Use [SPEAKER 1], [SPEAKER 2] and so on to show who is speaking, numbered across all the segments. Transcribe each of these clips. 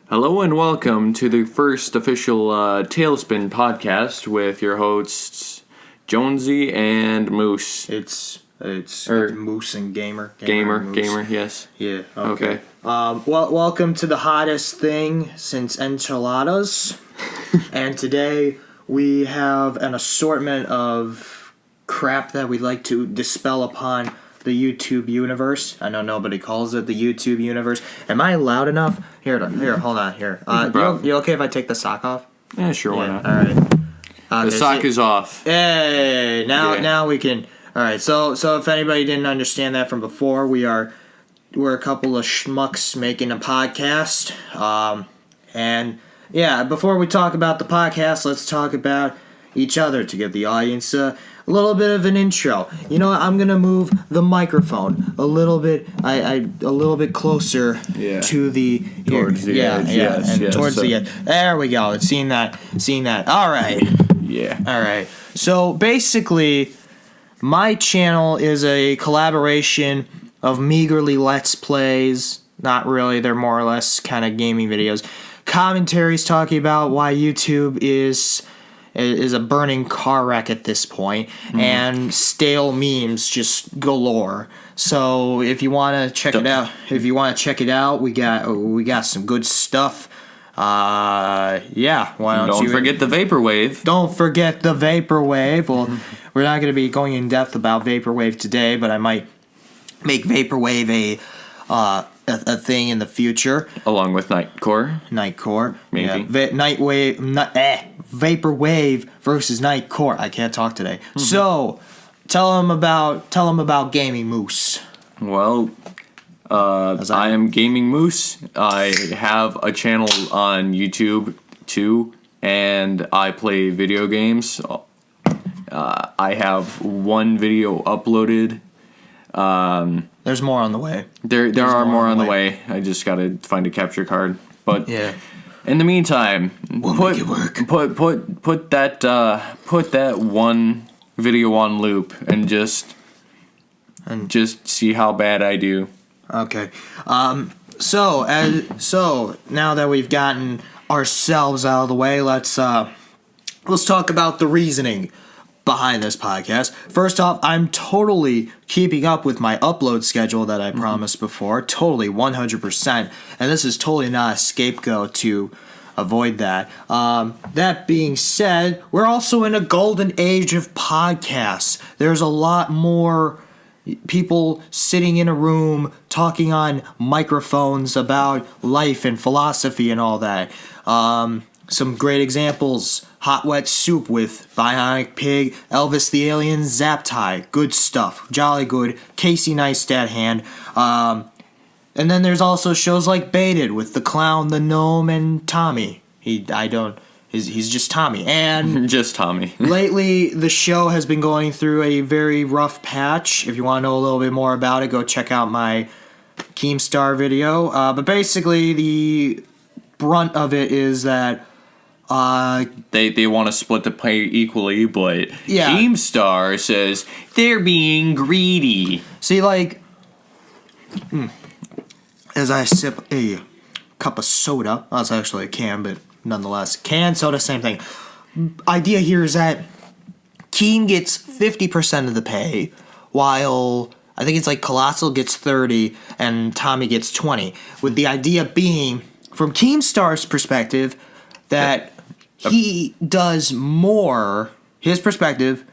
[SPEAKER 1] Hello and welcome to the first official Tailspin Podcast with your hosts Jonesy and Moose.
[SPEAKER 2] It's Moose and Gamer.
[SPEAKER 1] Gamer, yes.
[SPEAKER 2] Yeah. Okay. Welcome to the hottest thing since enchiladas, and today we have an assortment of crap that we'd like to dispel upon the YouTube universe. I know nobody calls it the YouTube universe. Am I loud enough? Here, hold on. Here. You okay if I take the sock off?
[SPEAKER 1] Yeah, sure, why not?
[SPEAKER 2] All right.
[SPEAKER 1] The sock is off.
[SPEAKER 2] Hey, now we can. All right. So if anybody didn't understand that from before, we're a couple of schmucks making a podcast. And yeah, before we talk about the podcast, let's talk about each other to give the audience a little bit of an intro. You know what? I'm gonna move the microphone a little bit. A little bit closer to the
[SPEAKER 1] towards the edge. Yes,
[SPEAKER 2] towards the edge. There we go. It's seeing that. All right.
[SPEAKER 1] Yeah.
[SPEAKER 2] All right. So basically, my channel is a collaboration of meagerly Let's Plays. Not really. They're more or less kind of gaming videos. Commentaries talking about why YouTube is a burning car wreck at this point, and stale memes just galore. So if you want to check it out, we got some good stuff. Why don't
[SPEAKER 1] forget the Vaporwave.
[SPEAKER 2] Don't forget the Vaporwave. Well, we're not going to be going in depth about Vaporwave today, but I might make Vaporwave a thing in the future,
[SPEAKER 1] along with Nightcore,
[SPEAKER 2] maybe. Vaporwave versus Nightcore. I can't talk today. Mm-hmm. So, tell them about Gaming Moose.
[SPEAKER 1] Well, I am Gaming Moose. I have a channel on YouTube too, and I play video games. I have one video uploaded.
[SPEAKER 2] There's more on the way.
[SPEAKER 1] There are more on the way. I just gotta find a capture card. But
[SPEAKER 2] yeah.
[SPEAKER 1] In the meantime,
[SPEAKER 2] make it work.
[SPEAKER 1] Put that one video on loop and just see how bad I do.
[SPEAKER 2] Okay. So now that we've gotten ourselves out of the way, let's talk about the reasoning behind this podcast. First off, I'm totally keeping up with my upload schedule that I promised before. Totally, 100%. And this is totally not a scapegoat to avoid that. That being said, we're also in a golden age of podcasts. There's a lot more people sitting in a room talking on microphones about life and philosophy and all that. Some great examples: Hot Wet Soup with Bionic Pig, Elvis the Alien, Zaptai, good stuff, jolly good, Casey Neistat hand. And then there's also shows like Baited with the Clown, the Gnome, and Tommy. He's just Tommy. And
[SPEAKER 1] just Tommy.
[SPEAKER 2] Lately, the show has been going through a very rough patch. If you want to know a little bit more about it, go check out my Keemstar video. But basically, the brunt of it is that
[SPEAKER 1] they want to split the pay equally, but
[SPEAKER 2] yeah.
[SPEAKER 1] Keemstar says they're being greedy.
[SPEAKER 2] See, like, as I sip a cup of soda, that's actually a can, but nonetheless, can, soda, same thing. Idea here is that Keem gets 50% of the pay, while I think it's like Colossal gets 30 and Tommy gets 20. With the idea being, from Keemstar's perspective, that he does more, his perspective,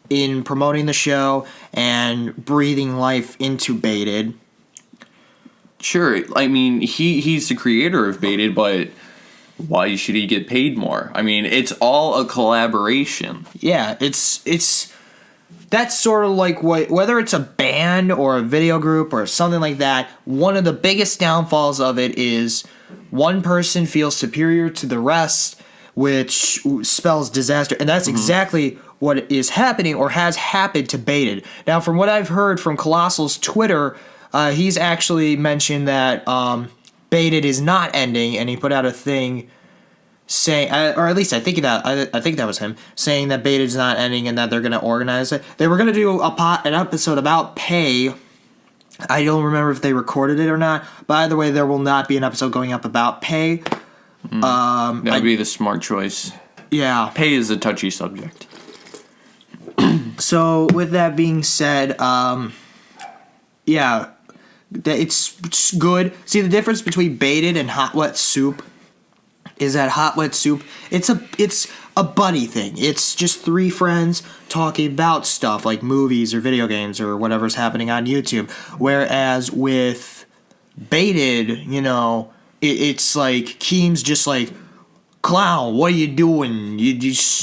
[SPEAKER 2] in promoting the show and breathing life into Baited.
[SPEAKER 1] Sure, I mean, he's the creator of Baited, but why should he get paid more? I mean, it's all a collaboration.
[SPEAKER 2] Yeah, it's that's sort of like whether it's a band or a video group or something like that, one of the biggest downfalls of it is one person feels superior to the rest, which spells disaster. And that's exactly what is happening or has happened to Baited. Now, from what I've heard from Colossal's Twitter, he's actually mentioned that Baited is not ending, and he put out a thing saying, or at least I think that was him, saying that Baited is not ending and that they're going to organize it. They were going to do an episode about pay I don't remember if they recorded it or not. But either way, there will not be an episode going up about pay.
[SPEAKER 1] That would be the smart choice.
[SPEAKER 2] Yeah.
[SPEAKER 1] Pay is a touchy subject.
[SPEAKER 2] So, with that being said, yeah, it's good. See, the difference between Baited and Hot Wet Soup is that Hot Wet Soup, it's a buddy thing. It's just three friends talking about stuff like movies or video games or whatever's happening on YouTube. Whereas with Baited, you know, it's like Keem's just like, Clown, what are you doing?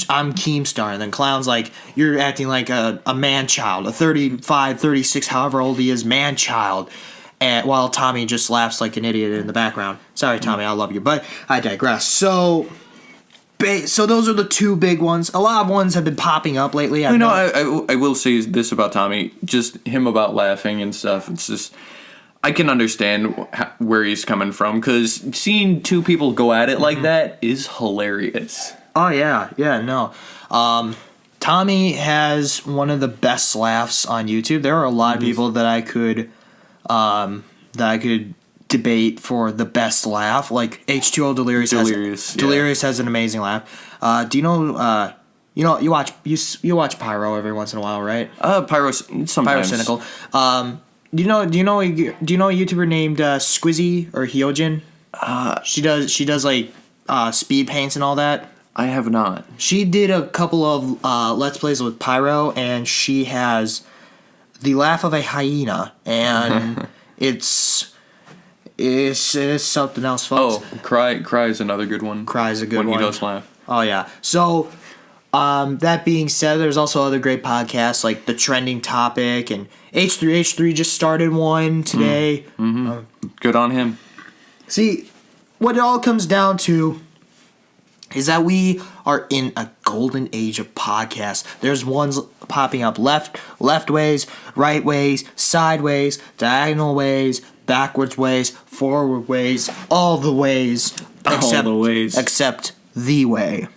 [SPEAKER 2] I'm Keemstar. And then Clown's like, you're acting like a man-child, a 35, 36, however old he is, man-child. And while Tommy just laughs like an idiot in the background. Sorry, Tommy, I love you, but I digress. So those are the two big ones. A lot of ones have been popping up lately.
[SPEAKER 1] I will say this about Tommy, just him about laughing and stuff. It's just, I can understand where he's coming from, because seeing two people go at it like that is hilarious.
[SPEAKER 2] Oh, yeah, no. Tommy has one of the best laughs on YouTube. There are a lot of people that I could debate for the best laugh. Like H2O Delirious has an amazing laugh. Do you know? You watch Pyro every once in a while, right?
[SPEAKER 1] Pyro sometimes.
[SPEAKER 2] Pyrocynical. Do you know a YouTuber named Squizzy or Hyojin? She does like speed paints and all that.
[SPEAKER 1] I have not.
[SPEAKER 2] She did a couple of Let's Plays with Pyro, and she has the laugh of a hyena, and it's something else, folks.
[SPEAKER 1] Oh, Cry is another good one.
[SPEAKER 2] Cry is a good one.
[SPEAKER 1] When he does laugh.
[SPEAKER 2] Oh, yeah. So, that being said, there's also other great podcasts like The Trending Topic, and H3H3 just started one today.
[SPEAKER 1] Good on him.
[SPEAKER 2] See, what it all comes down to is that we are in a golden age of podcasts. There's ones popping up left ways, right ways, sideways, diagonal ways, backwards ways, forward ways, all the ways. Except the way.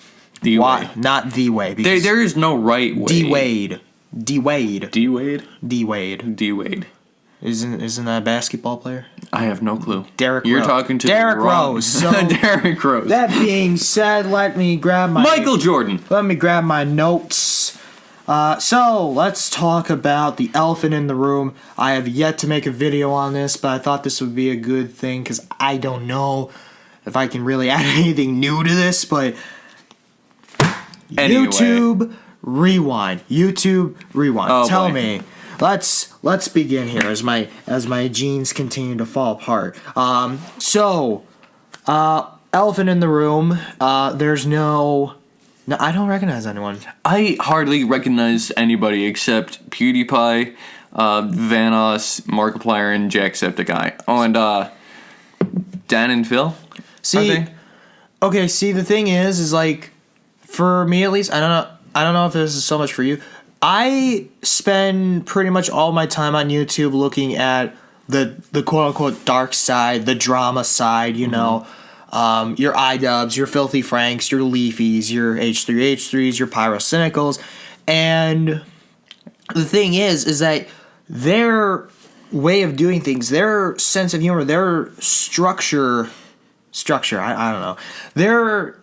[SPEAKER 1] The
[SPEAKER 2] Why?
[SPEAKER 1] way.
[SPEAKER 2] Not the way.
[SPEAKER 1] There is no right way.
[SPEAKER 2] D-Wade.
[SPEAKER 1] D-Wade?
[SPEAKER 2] Isn't that a basketball player?
[SPEAKER 1] I have no clue.
[SPEAKER 2] You're
[SPEAKER 1] talking to
[SPEAKER 2] Derrick Rose. So
[SPEAKER 1] Derrick Rose.
[SPEAKER 2] That being said, let me grab my
[SPEAKER 1] Michael Jordan.
[SPEAKER 2] Let me grab my notes. So let's talk about the elephant in the room. I have yet to make a video on this, but I thought this would be a good thing because I don't know if I can really add anything new to this, but
[SPEAKER 1] anyway.
[SPEAKER 2] YouTube Rewind.
[SPEAKER 1] Oh,
[SPEAKER 2] Tell
[SPEAKER 1] boy.
[SPEAKER 2] me. Let's begin here as my genes continue to fall apart. Elephant in the room. There's no, I don't recognize anyone.
[SPEAKER 1] I hardly recognize anybody except PewDiePie, Vanoss, Markiplier, and Jacksepticeye. Oh, and Dan and Phil.
[SPEAKER 2] See, the thing is like, for me at least, I don't know if this is so much for you. I spend pretty much all my time on YouTube looking at the quote unquote dark side, the drama side, you know, your iDubbbz, your Filthy Franks, your Leafies, your H3H3s, your Pyrocynicals, and the thing is that their way of doing things, their sense of humor, their structure, I don't know, their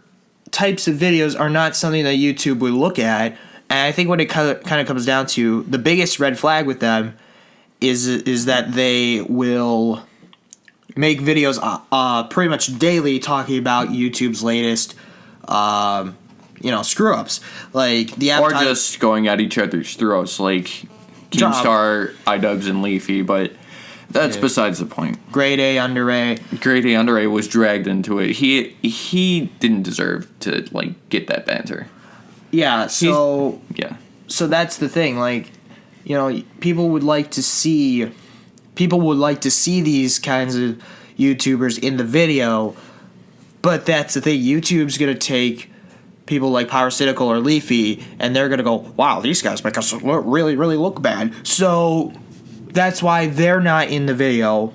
[SPEAKER 2] types of videos are not something that YouTube would look at. And I think what it kind of comes down to, the biggest red flag with them is that they will make videos pretty much daily talking about YouTube's latest screw ups, like the
[SPEAKER 1] or just going at each other's throats, like Keemstar, iDubbbz, and Leafy. But that's besides the point.
[SPEAKER 2] Grade A Under A
[SPEAKER 1] was dragged into it. He didn't deserve to get that banter.
[SPEAKER 2] Yeah, so that's the thing. Like, you know, people would like to see these kinds of YouTubers in the video, but that's the thing. YouTube's gonna take people like Pyrocynical or Leafy, and they're gonna go, "Wow, these guys make us really, really look bad." So that's why they're not in the video.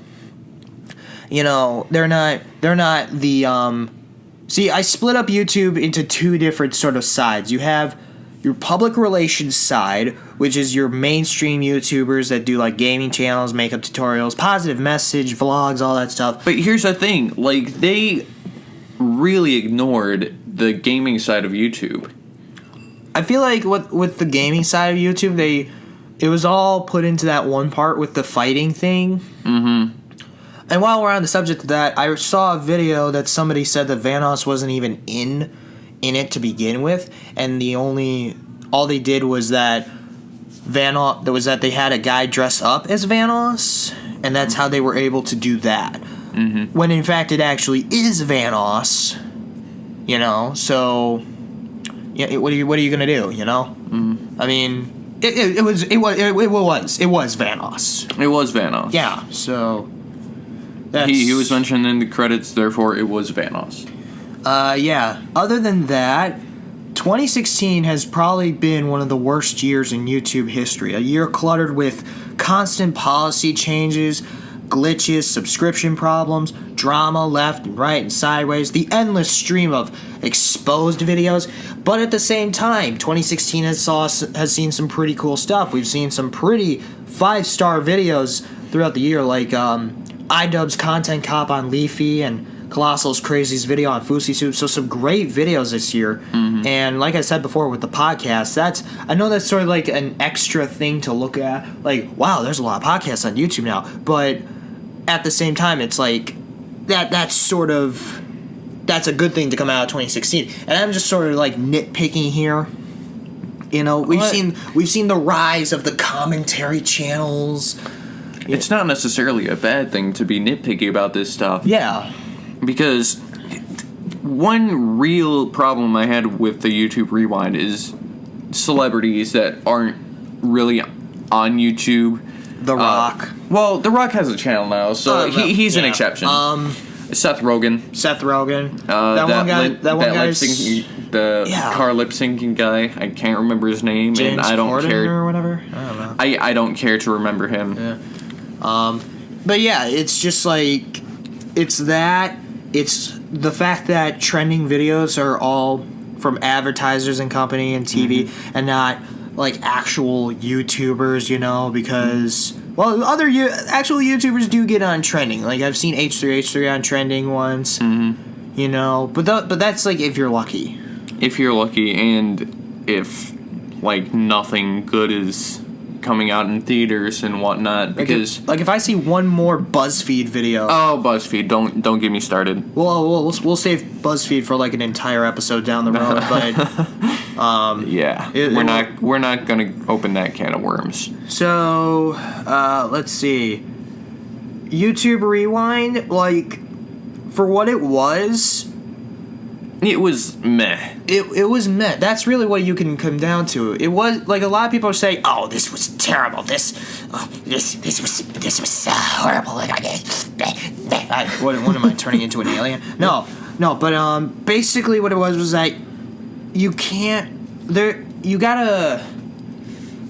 [SPEAKER 2] You know, they're not the. See, I split up YouTube into two different sort of sides. You have your public relations side, which is your mainstream YouTubers that do like gaming channels, makeup tutorials, positive message, vlogs, all that stuff.
[SPEAKER 1] But here's the thing, like, they really ignored the gaming side of YouTube.
[SPEAKER 2] I feel like with the gaming side of YouTube, it was all put into that one part with the fighting thing.
[SPEAKER 1] Mm-hmm.
[SPEAKER 2] And while we're on the subject of that, I saw a video that somebody said that Vanoss wasn't even in it to begin with, and all they did was that they had a guy dress up as Vanoss, and that's how they were able to do that.
[SPEAKER 1] Mm-hmm.
[SPEAKER 2] When in fact it actually is Vanoss, you know. So, yeah, what are you gonna do, you know?
[SPEAKER 1] Mm-hmm.
[SPEAKER 2] I mean, it was Vanoss.
[SPEAKER 1] It was Vanoss.
[SPEAKER 2] Yeah. So.
[SPEAKER 1] He was mentioned in the credits, therefore it was Vanoss.
[SPEAKER 2] Yeah. Other than that, 2016 has probably been one of the worst years in YouTube history. A year cluttered with constant policy changes, glitches, subscription problems, drama left and right and sideways, the endless stream of exposed videos. But at the same time, 2016 has seen some pretty cool stuff. We've seen some pretty 5-star videos throughout the year, like iDubbbz Content Cop on Leafy and Colossal's Crazy's video on Fousey Soup. So some great videos this year. Mm-hmm. And like I said before with the podcast, I know that's sort of like an extra thing to look at. Like, wow, there's a lot of podcasts on YouTube now. But at the same time, it's like that's a good thing to come out of 2016. And I'm just sort of like nitpicking here. You know, we've seen the rise of the commentary channels.
[SPEAKER 1] It's not necessarily a bad thing to be nitpicky about this stuff.
[SPEAKER 2] Yeah.
[SPEAKER 1] Because one real problem I had with the YouTube Rewind is celebrities that aren't really on YouTube.
[SPEAKER 2] The Rock.
[SPEAKER 1] Well, The Rock has a channel now, so he's an exception. Seth Rogen.
[SPEAKER 2] That one guy's
[SPEAKER 1] the car lip syncing guy. I can't remember his name,
[SPEAKER 2] James
[SPEAKER 1] and I don't
[SPEAKER 2] Corden
[SPEAKER 1] care
[SPEAKER 2] or whatever. I don't know.
[SPEAKER 1] I don't care to remember him.
[SPEAKER 2] Yeah. But yeah, it's just like it's the fact that trending videos are all from advertisers and company and TV and not like actual YouTubers, you know, because actual YouTubers do get on trending. Like I've seen H3 on trending once, you know, but that's like if you're lucky. If you're lucky,
[SPEAKER 1] and if like nothing good is coming out in theaters and whatnot, because
[SPEAKER 2] like if I see one more BuzzFeed video.
[SPEAKER 1] Oh, BuzzFeed! Don't get me started.
[SPEAKER 2] We'll save BuzzFeed for like an entire episode down the road, but
[SPEAKER 1] yeah, we're not gonna open that can of worms.
[SPEAKER 2] So let's see, YouTube Rewind, like for what it was
[SPEAKER 1] meh.
[SPEAKER 2] It was meh. That's really what you can come down to. It was like a lot of people are saying, "Oh, this was terrible. This was horrible." What am I turning into an alien? No. But basically, what it was that you gotta.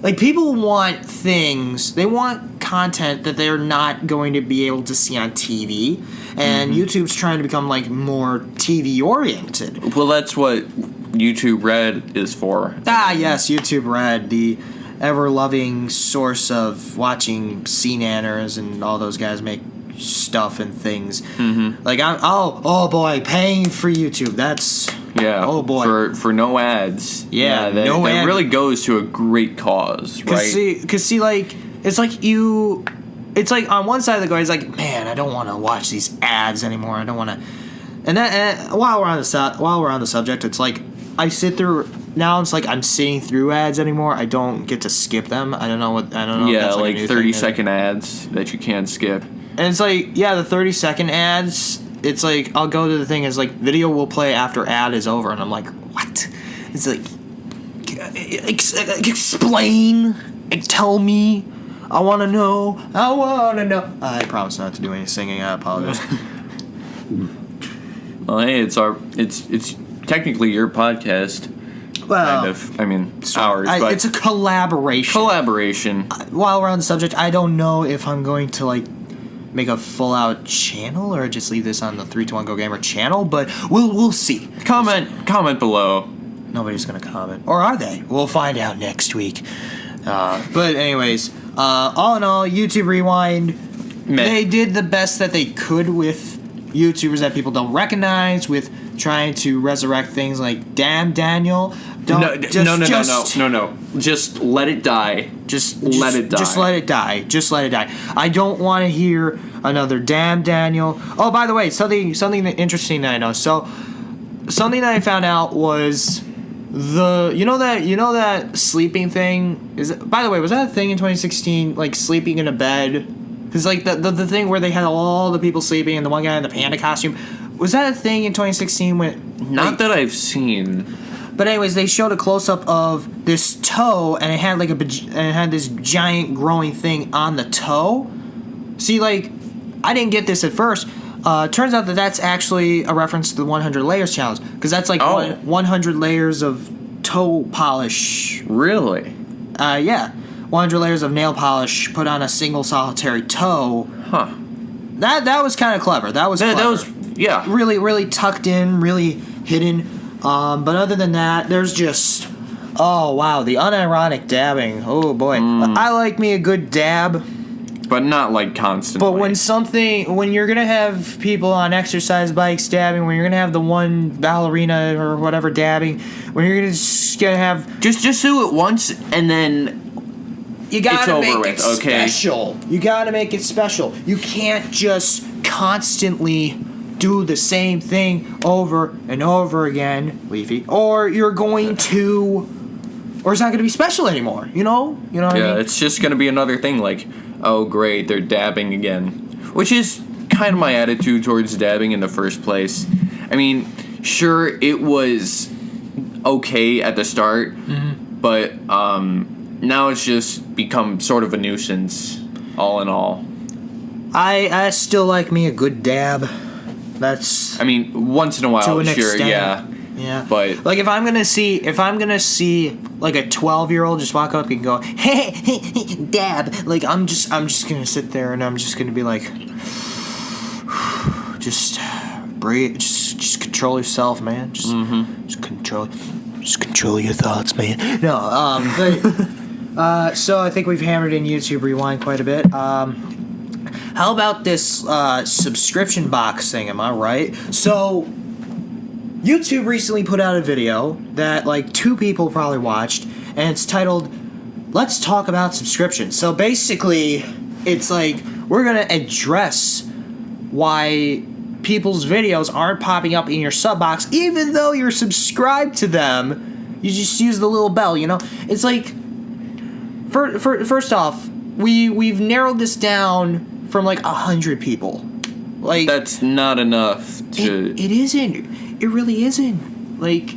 [SPEAKER 2] Like, people want things, they want content that they're not going to be able to see on TV, and YouTube's trying to become, like, more TV-oriented.
[SPEAKER 1] Well, that's what YouTube Red is for.
[SPEAKER 2] Ah, yes, YouTube Red, the ever-loving source of watching C-Nanners and all those guys make stuff and things. Like, oh boy, paying for YouTube, that's...
[SPEAKER 1] Yeah.
[SPEAKER 2] Oh boy.
[SPEAKER 1] For no ads.
[SPEAKER 2] Yeah,
[SPEAKER 1] that really goes to a great cause, right?
[SPEAKER 2] Because like it's like on one side of the coin, it's like, man, I don't want to watch these ads anymore. I don't want to. And while we're on the subject, it's like I sit through. Now it's like I'm sitting through ads anymore. I don't get to skip them. I don't know.
[SPEAKER 1] Yeah, if that's like 30-second ads that you can't skip.
[SPEAKER 2] And it's like, yeah, the 30-second ads. It's like, I'll go to the thing, it's like, video will play after ad is over, and I'm like, what? It's like, explain, tell me, I want to know. I promise not to do any singing, I apologize.
[SPEAKER 1] Well, hey, it's technically your podcast.
[SPEAKER 2] Well,
[SPEAKER 1] kind of. I mean, ours, but
[SPEAKER 2] it's a collaboration. While we're on the subject, I don't know if I'm going to, like, make a full-out channel or just leave this on the 321 Go Gamer channel, but we'll see.
[SPEAKER 1] Comment below.
[SPEAKER 2] Nobody's gonna comment, or are they? We'll find out next week. But anyways, all in all, YouTube Rewind, they did the best that they could with YouTubers that people don't recognize, with trying to resurrect things like Damn Daniel.
[SPEAKER 1] No. Just let it die. Just let it die.
[SPEAKER 2] Just let it die. Just let it die. I don't want to hear another Damn Daniel. Oh, by the way, something interesting that I know. So, something that I found out was that sleeping thing is. By the way, was that a thing in 2016? Like sleeping in a bed? Because like the thing where they had all the people sleeping and the one guy in the panda costume. Was that a thing in 2016?
[SPEAKER 1] Not that I've seen.
[SPEAKER 2] But anyways, they showed a close up of this toe, and it had this giant growing thing on the toe. See, like, I didn't get this at first. Turns out that's actually a reference to the 100 layers challenge, because that's like 100 layers of toe polish.
[SPEAKER 1] Really?
[SPEAKER 2] Yeah, 100 layers of nail polish put on a single solitary toe.
[SPEAKER 1] Huh.
[SPEAKER 2] That was kind of clever. That was really, really tucked in, really hidden. But other than that, there's just, oh wow, the unironic dabbing. Oh boy, I like me a good dab,
[SPEAKER 1] but not like constantly.
[SPEAKER 2] But when you're gonna have people on exercise bikes dabbing, when you're gonna have the one ballerina or whatever dabbing, when you're gonna have
[SPEAKER 1] just do it once and then
[SPEAKER 2] you gotta make it
[SPEAKER 1] okay.
[SPEAKER 2] special. You gotta make it special. You can't just constantly do the same thing over and over again, Leafy, or it's not going to be special anymore. You know what I mean?
[SPEAKER 1] Yeah, it's just going to be another thing. Like, oh great, they're dabbing again, which is kind of my attitude towards dabbing in the first place. I mean, sure, it was okay at the start, but now it's just become sort of a nuisance. All in all,
[SPEAKER 2] I still like me a good dab.
[SPEAKER 1] I mean, once in a while, sure,
[SPEAKER 2] extent,
[SPEAKER 1] yeah. But
[SPEAKER 2] like if I'm gonna see like a 12-year-old just walk up and go, hey, dab, like I'm just gonna sit there and I'm just gonna be like, just breathe, just control yourself, man. Just control your thoughts, man. No, but so I think we've hammered in YouTube Rewind quite a bit. How about this subscription box thing, am I right? So, YouTube recently put out a video that, like, 2 people probably watched, and it's titled, Let's Talk About Subscriptions. So, basically, it's like, we're going to address why people's videos aren't popping up in your sub box, even though you're subscribed to them. You just use the little bell, you know? It's like, first off, we've narrowed this down from like 100 people. Like,
[SPEAKER 1] that's not enough to.
[SPEAKER 2] It isn't. It really isn't. Like,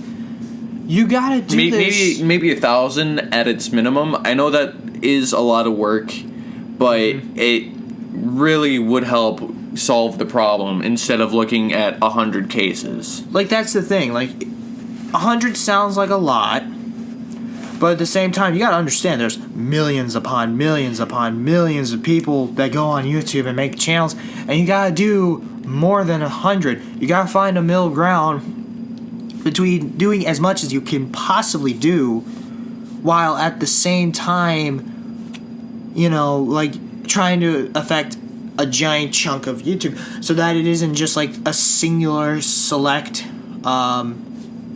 [SPEAKER 2] you gotta do this.
[SPEAKER 1] Maybe 1,000 at its minimum. I know that is a lot of work, but it really would help solve the problem instead of looking at 100 cases.
[SPEAKER 2] Like, that's the thing. Like, 100 sounds like a lot. But at the same time, you gotta understand there's millions upon millions upon millions of people that go on YouTube and make channels, and you gotta do more than 100. You gotta find a middle ground between doing as much as you can possibly do, while at the same time, like trying to affect a giant chunk of YouTube, so that it isn't just like a singular select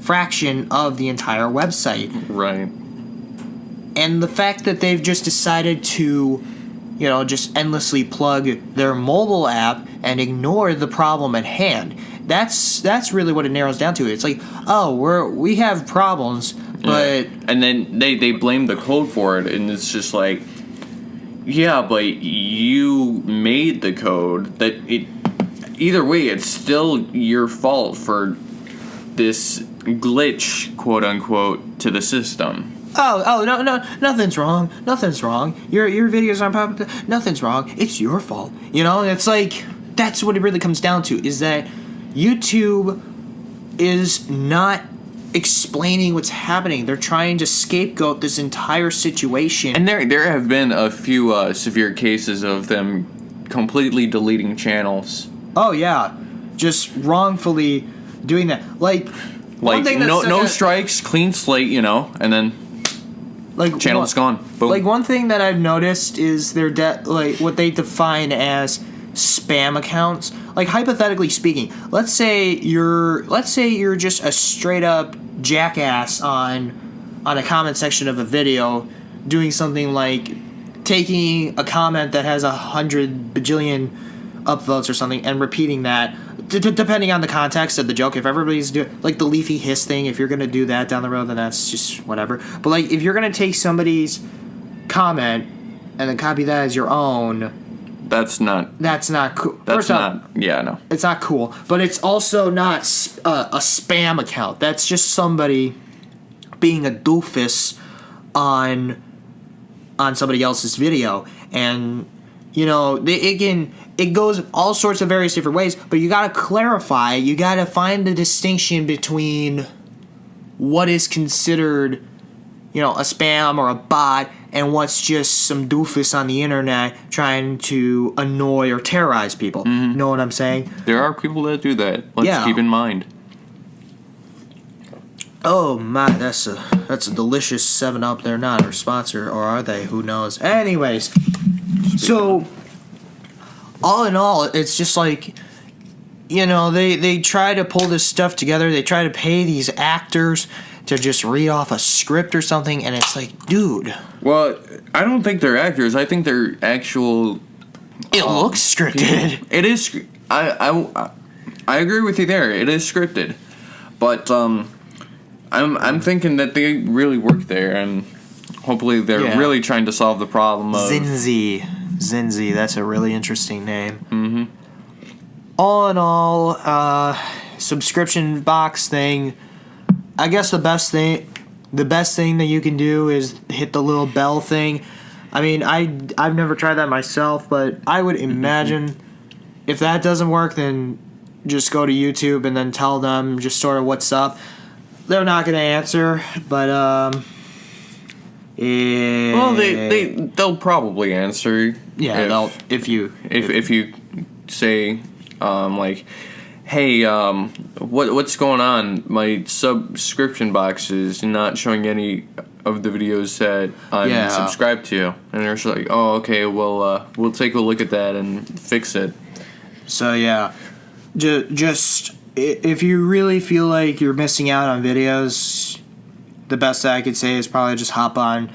[SPEAKER 2] fraction of the entire website.
[SPEAKER 1] Right.
[SPEAKER 2] And the fact that they've just decided to, just endlessly plug their mobile app and ignore the problem at hand. That's really what it narrows down to. It's like, oh, we have problems, but
[SPEAKER 1] and then they blame the code for it, and it's just like, yeah, but you made the code. Either way, it's still your fault for this glitch, quote unquote, to the system.
[SPEAKER 2] Oh, no, nothing's wrong. Your videos aren't popular. Nothing's wrong. It's your fault. It's like, that's what it really comes down to, is that YouTube is not explaining what's happening. They're trying to scapegoat this entire situation.
[SPEAKER 1] And there have been a few severe cases of them completely deleting channels.
[SPEAKER 2] Oh, yeah. Just wrongfully doing that. Like,
[SPEAKER 1] Like, no strikes, clean slate, and then channel's gone. Boom.
[SPEAKER 2] Like, one thing that I've noticed is what they define as spam accounts. Like, hypothetically speaking, let's say you're just a straight up jackass on a comment section of a video, doing something like taking a comment that has 100 bajillion upvotes or something and repeating that, depending on the context of the joke. If everybody's doing, like, the leafy hiss thing, if you're going to do that down the road, then that's just whatever. But, like, if you're going to take somebody's comment and then copy that as your own, that's not cool. No. It's not cool. But it's also not a spam account. That's just somebody being a doofus on somebody else's video. And, it goes all sorts of various different ways, but you gotta clarify, you gotta find the distinction between what is considered, a spam or a bot, and what's just some doofus on the internet trying to annoy or terrorize people. Mm-hmm. You know what I'm saying?
[SPEAKER 1] There are people that do that. Let's keep in mind.
[SPEAKER 2] Oh my, that's a delicious 7-Up. They're not our sponsor, or are they? Who knows? Anyways, so all in all, it's just like, they try to pull this stuff together. They try to pay these actors to just read off a script or something, and it's like, dude.
[SPEAKER 1] Well, I don't think they're actors. I think they're actual.
[SPEAKER 2] It looks scripted.
[SPEAKER 1] It is. I agree with you there. It is scripted, but I'm thinking that they really work there, and hopefully they're really trying to solve the problem of
[SPEAKER 2] Zinzi, that's a really interesting name.
[SPEAKER 1] Mm-hmm.
[SPEAKER 2] All in all, subscription box thing. I guess the best thing that you can do is hit the little bell thing. I mean, I've never tried that myself, but I would imagine if that doesn't work, then just go to YouTube and then tell them just sort of what's up. They're not going to answer, but
[SPEAKER 1] well, they'll probably answer.
[SPEAKER 2] Yeah, if you
[SPEAKER 1] say like, hey, what's going on? My subscription box is not showing any of the videos that I'm subscribed to, and they're just like, oh, okay, well, we'll take a look at that and fix it.
[SPEAKER 2] So yeah, just if you really feel like you're missing out on videos, the best I could say is probably just hop on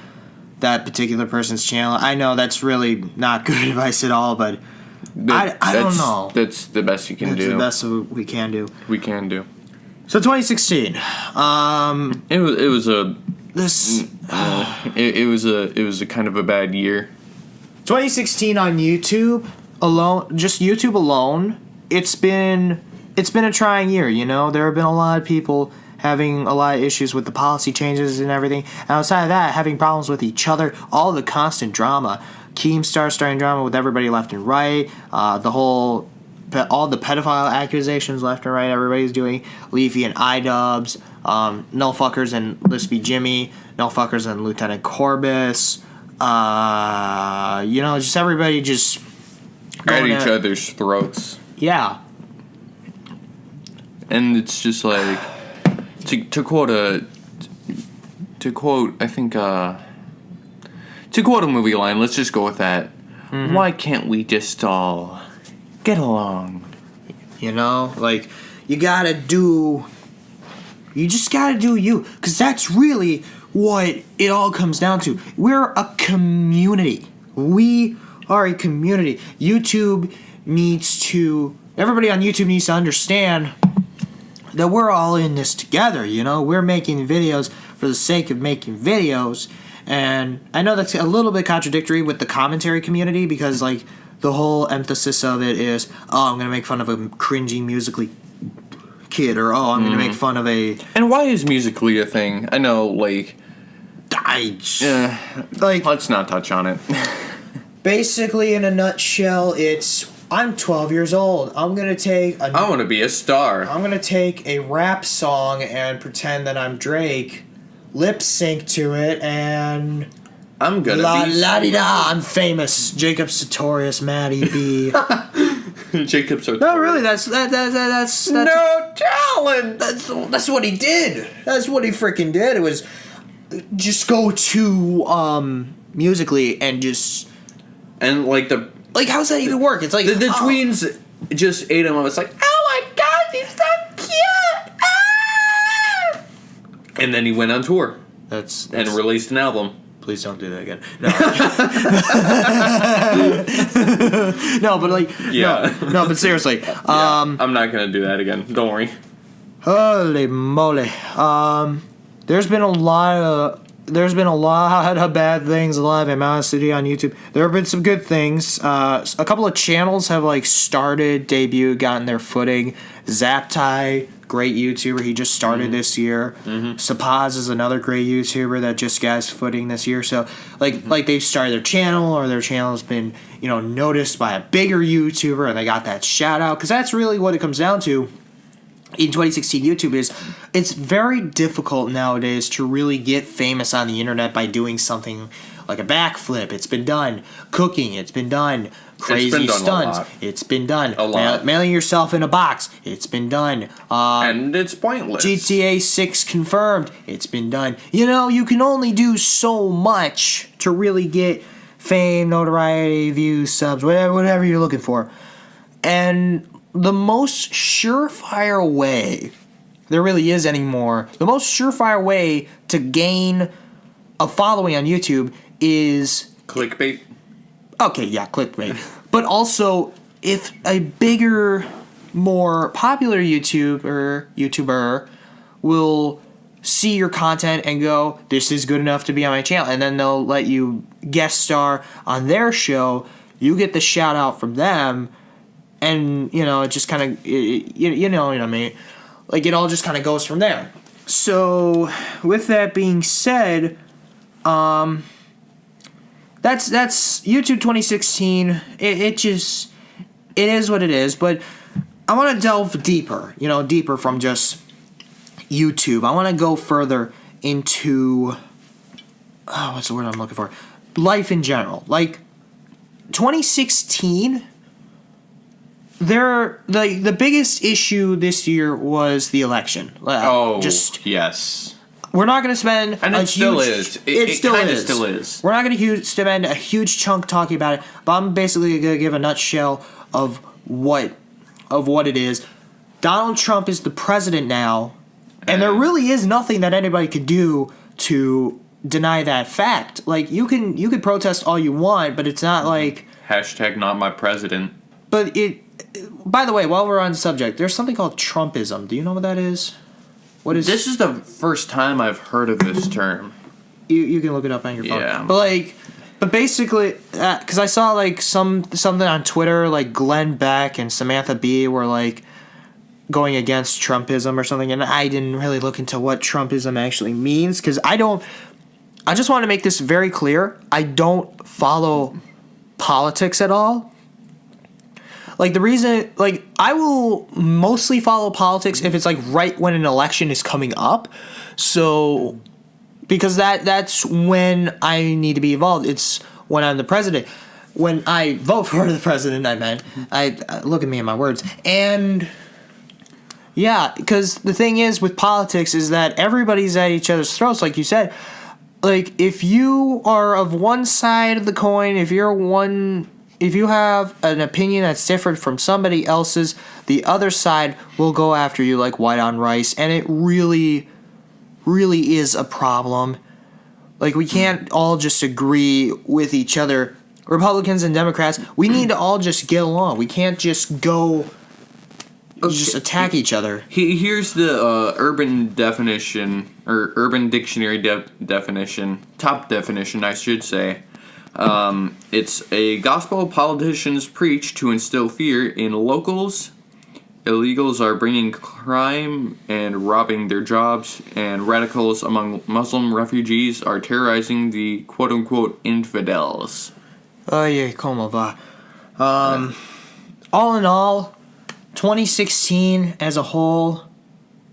[SPEAKER 2] that particular person's channel. I know that's really not good advice at all, but I don't know.
[SPEAKER 1] That's the best you can do.
[SPEAKER 2] That's the best we can do.
[SPEAKER 1] We can do.
[SPEAKER 2] So 2016.
[SPEAKER 1] It was a kind of a bad year. 2016
[SPEAKER 2] on YouTube alone, just YouTube alone, it's been a trying year, There have been a lot of people having a lot of issues with the policy changes and everything. And outside of that, having problems with each other, all the constant drama. Keemstar starting drama with everybody left and right. All the pedophile accusations left and right everybody's doing. Leafy and iDubbbz. No Fuckers and Lispy Jimmy. No Fuckers and Lieutenant Corbis. Just everybody just
[SPEAKER 1] at each other's throats.
[SPEAKER 2] Yeah.
[SPEAKER 1] And it's just like to quote a movie line. Let's just go with that. Mm-hmm. Why can't we just all get along?
[SPEAKER 2] Like you just gotta do you, because that's really what it all comes down to. We're a community. We are a community. Everybody on YouTube needs to understand that we're all in this together, We're making videos for the sake of making videos. And I know that's a little bit contradictory with the commentary community, because, like, the whole emphasis of it is, oh, I'm going to make fun of a cringy Musical.ly kid, or, oh, I'm going to make fun of a...
[SPEAKER 1] And why is Musical.ly a thing? I know, like... let's not touch on it.
[SPEAKER 2] Basically, in a nutshell, I'm 12 years old. I want
[SPEAKER 1] to be a star.
[SPEAKER 2] I'm going to take a rap song and pretend that I'm Drake, lip sync to it, and
[SPEAKER 1] I'm gonna
[SPEAKER 2] la-di-da, I'm famous. Jacob Sartorius, Maddie B.
[SPEAKER 1] Jacob's so
[SPEAKER 2] No, really, that's
[SPEAKER 1] no talent.
[SPEAKER 2] That's what he did. That's what he freaking did. It was just go to Musically and just
[SPEAKER 1] like
[SPEAKER 2] how does that even work? It's like
[SPEAKER 1] the tweens just ate him up. It's like, oh my god, he's so cute. Ah! And then he went on tour.
[SPEAKER 2] That's
[SPEAKER 1] and released an album.
[SPEAKER 2] Please don't do that again. No. No, but no, but seriously.
[SPEAKER 1] I'm not gonna do that again. Don't worry.
[SPEAKER 2] Holy moly. There's been a lot of bad things, a lot of animosity on YouTube. There have been some good things. A couple of channels have debuted, gotten their footing. Zaptai, great YouTuber, he just started this year. Sapaz is another great YouTuber that just got his footing this year. So they've started their channel, or their channel's been noticed by a bigger YouTuber, and they got that shout out, because that's really what it comes down to. In 2016, YouTube it's very difficult nowadays to really get famous on the internet by doing something like a backflip. It's been done. Cooking, it's been done. Crazy stunts, it's been done.
[SPEAKER 1] A lot.
[SPEAKER 2] Mailing yourself in a box, it's been done.
[SPEAKER 1] And it's pointless.
[SPEAKER 2] GTA 6 confirmed, it's been done. You can only do so much to really get fame, notoriety, views, subs, whatever you're looking for. And the most surefire way there really is anymore, the most surefire way to gain a following on YouTube is
[SPEAKER 1] clickbait.
[SPEAKER 2] Okay, yeah, clickbait. But also, if a bigger, more popular YouTuber will see your content and go, this is good enough to be on my channel, and then they'll let you guest star on their show, you get the shout out from them. And, it just kind of, you know what I mean? It all just kind of goes from there. So, with that being said, that's YouTube 2016. It is what it is. But I want to delve deeper, deeper from just YouTube. I want to go further into, what's the word I'm looking for? Life in general. 2016... the biggest issue this year was the election.
[SPEAKER 1] Yes.
[SPEAKER 2] We're not going to spend
[SPEAKER 1] still is. It still is.
[SPEAKER 2] We're not going to spend a huge chunk talking about it, but I'm basically going to give a nutshell of what it is. Donald Trump is the president now, and there really is nothing that anybody could do to deny that fact. You could protest all you want, but it's not
[SPEAKER 1] hashtag not my president.
[SPEAKER 2] But by the way, while we're on the subject, there's something called Trumpism. Do you know what that is? What is?
[SPEAKER 1] This is the first time I've heard of this term.
[SPEAKER 2] You can look it up on your phone.
[SPEAKER 1] Yeah.
[SPEAKER 2] But basically, because I saw something on Twitter, Glenn Beck and Samantha Bee were going against Trumpism or something, and I didn't really look into what Trumpism actually means, because I just want to make this very clear. I don't follow politics at all. The reason, I will mostly follow politics if it's, right when an election is coming up. So, because that's when I need to be involved. It's when I'm the president. When I vote for the president, I meant. Look at me and my words. And, yeah, because the thing is with politics is that everybody's at each other's throats, like you said. If you are of one side of the coin, if you have an opinion that's different from somebody else's, the other side will go after you like white on rice, and it really, really is a problem. We can't all just agree with each other. Republicans and Democrats, we need to all just get along. We can't just go just attack each other.
[SPEAKER 1] Here's the urban definition, or Urban Dictionary definition, top definition, I should say. It's a gospel politicians preach to instill fear in locals. Illegals are bringing crime and robbing their jobs, and radicals among Muslim refugees are terrorizing the quote-unquote infidels.
[SPEAKER 2] Yeah, como va. All in all, 2016 as a whole,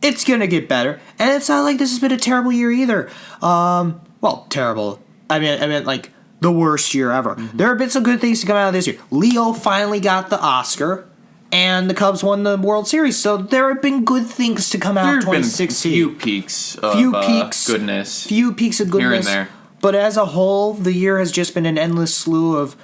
[SPEAKER 2] it's gonna get better, and it's not like this has been a terrible year either. Well, terrible. I meant the worst year ever. Mm-hmm. There have been some good things to come out of this year. Leo finally got the Oscar. and the Cubs won the World Series. So there have been good things to come out of 2016.
[SPEAKER 1] Few peaks of goodness.
[SPEAKER 2] Few peaks of goodness.
[SPEAKER 1] Here and there.
[SPEAKER 2] But as a whole, the year has just been an endless slew of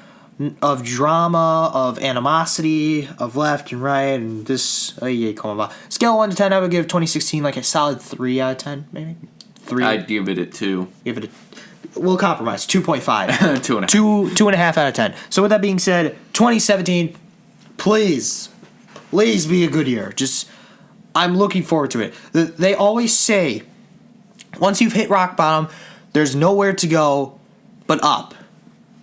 [SPEAKER 2] drama, of animosity, of left and right, and this. Scale 1 to 10, I would give 2016 like a solid 3 out of 10, maybe. 3.
[SPEAKER 1] I'd give it a 2.
[SPEAKER 2] We'll compromise. 2.5.
[SPEAKER 1] 2.5.
[SPEAKER 2] 2.5 out of 10. So with that being said, 2017, please be a good year. I'm looking forward to it. They always say, once you've hit rock bottom, there's nowhere to go but up.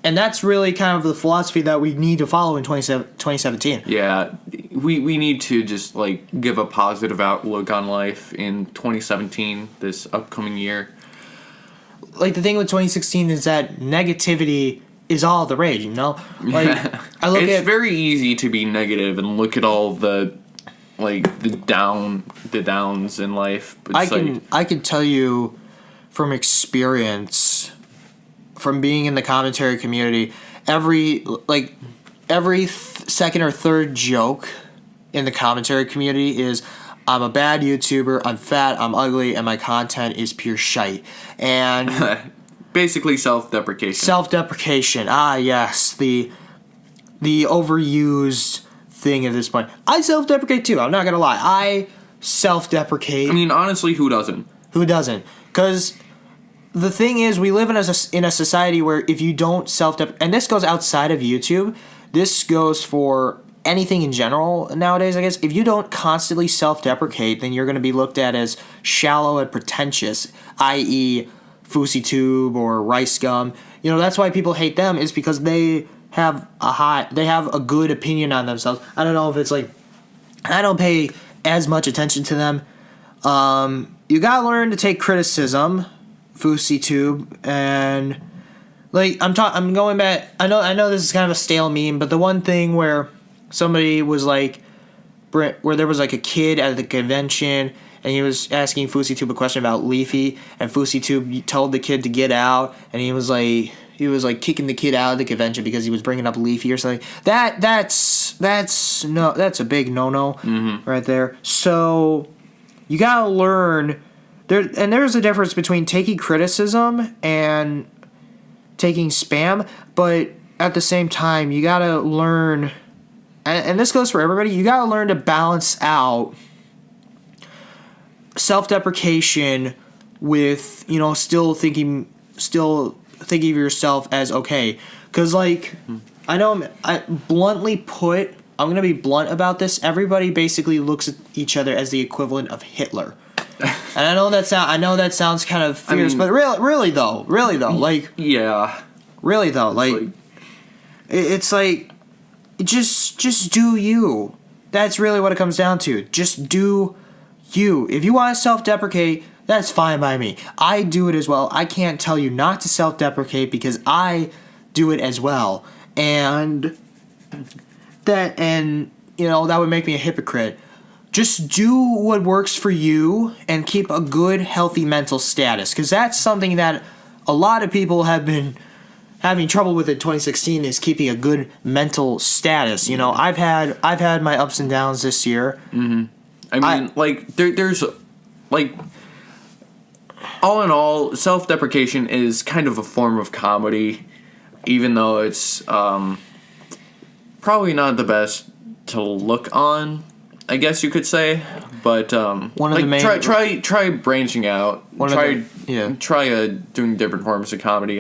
[SPEAKER 2] And that's really kind of the philosophy that we need to follow in 2017.
[SPEAKER 1] Yeah, we need to just give a positive outlook on life in 2017, this upcoming year.
[SPEAKER 2] The thing with 2016 is that negativity is all the rage,
[SPEAKER 1] It's very easy to be negative and look at all the downs in life.
[SPEAKER 2] I can tell you from experience, from being in the commentary community, every second or third joke in the commentary community is, I'm a bad YouTuber, I'm fat, I'm ugly, and my content is pure shite. And
[SPEAKER 1] basically self-deprecation.
[SPEAKER 2] Self-deprecation. Ah, yes, the overused thing at this point. I self-deprecate too. I'm not gonna lie. I self-deprecate.
[SPEAKER 1] I mean, honestly, who doesn't?
[SPEAKER 2] Who doesn't? Because the thing is, we live in a society where if you don't self-deprecate, and this goes outside of YouTube, this goes for anything in general nowadays, I guess. If you don't constantly self-deprecate, then you're going to be looked at as shallow and pretentious, i.e. FouseyTube or Rice Gum. That's why people hate them, is because they have a good opinion on themselves. I don't know if it's I don't pay as much attention to them. You gotta learn to take criticism, FouseyTube, and I'm going back. I know this is kind of a stale meme, but the one thing where somebody was where there was a kid at the convention, and he was asking FouseyTube a question about Leafy, and FouseyTube told the kid to get out, and he was kicking the kid out of the convention because he was bringing up Leafy or something. That's a big no-no right there. So you gotta learn there's a difference between taking criticism and taking spam, but at the same time you gotta learn, and this goes for everybody, you gotta learn to balance out self-deprecation with still thinking of yourself as okay. Because I know, bluntly put, I'm gonna be blunt about this, everybody basically looks at each other as the equivalent of Hitler. And I know that sounds kind of fierce, but really though,
[SPEAKER 1] yeah,
[SPEAKER 2] really though, it's just do you. That's really what it comes down to. Just do you. If you want to self-deprecate, that's fine by me. I do it as well. I can't tell you not to self-deprecate because I do it as well. And that would make me a hypocrite. Just do what works for you and keep a good, healthy mental status, because that's something that a lot of people have been having trouble with in 2016, is keeping a good mental status. I've had my ups and downs this year.
[SPEAKER 1] Mm-hmm. I mean, there's all in all, self-deprecation is kind of a form of comedy, even though it's probably not the best to look on, I guess you could say. But
[SPEAKER 2] one of the main
[SPEAKER 1] try branching out. Try doing different forms of comedy.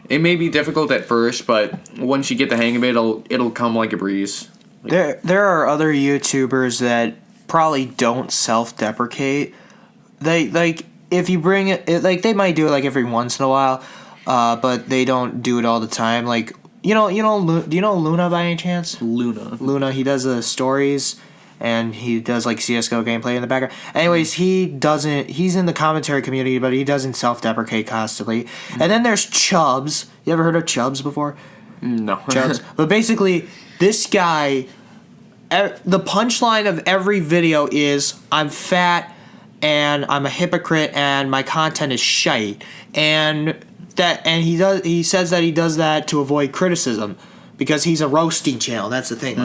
[SPEAKER 1] It may be difficult at first, but once you get the hang of it, it'll come like a breeze.
[SPEAKER 2] There are other YouTubers that probably don't self-deprecate. They if you bring it, they might do it every once in a while, but they don't do it all the time. Do you know Luna by any chance? Luna, he does the stories, and he does CS:GO gameplay in the background. Anyways, he's in the commentary community, but he doesn't self-deprecate constantly. And then there's Chubbs. You ever heard of Chubbs before?
[SPEAKER 1] No.
[SPEAKER 2] Chubbs. But basically, this guy, the punchline of every video is, I'm fat, and I'm a hypocrite, and my content is shite. And he says that he does that to avoid criticism, because he's a roasting channel. That's the thing.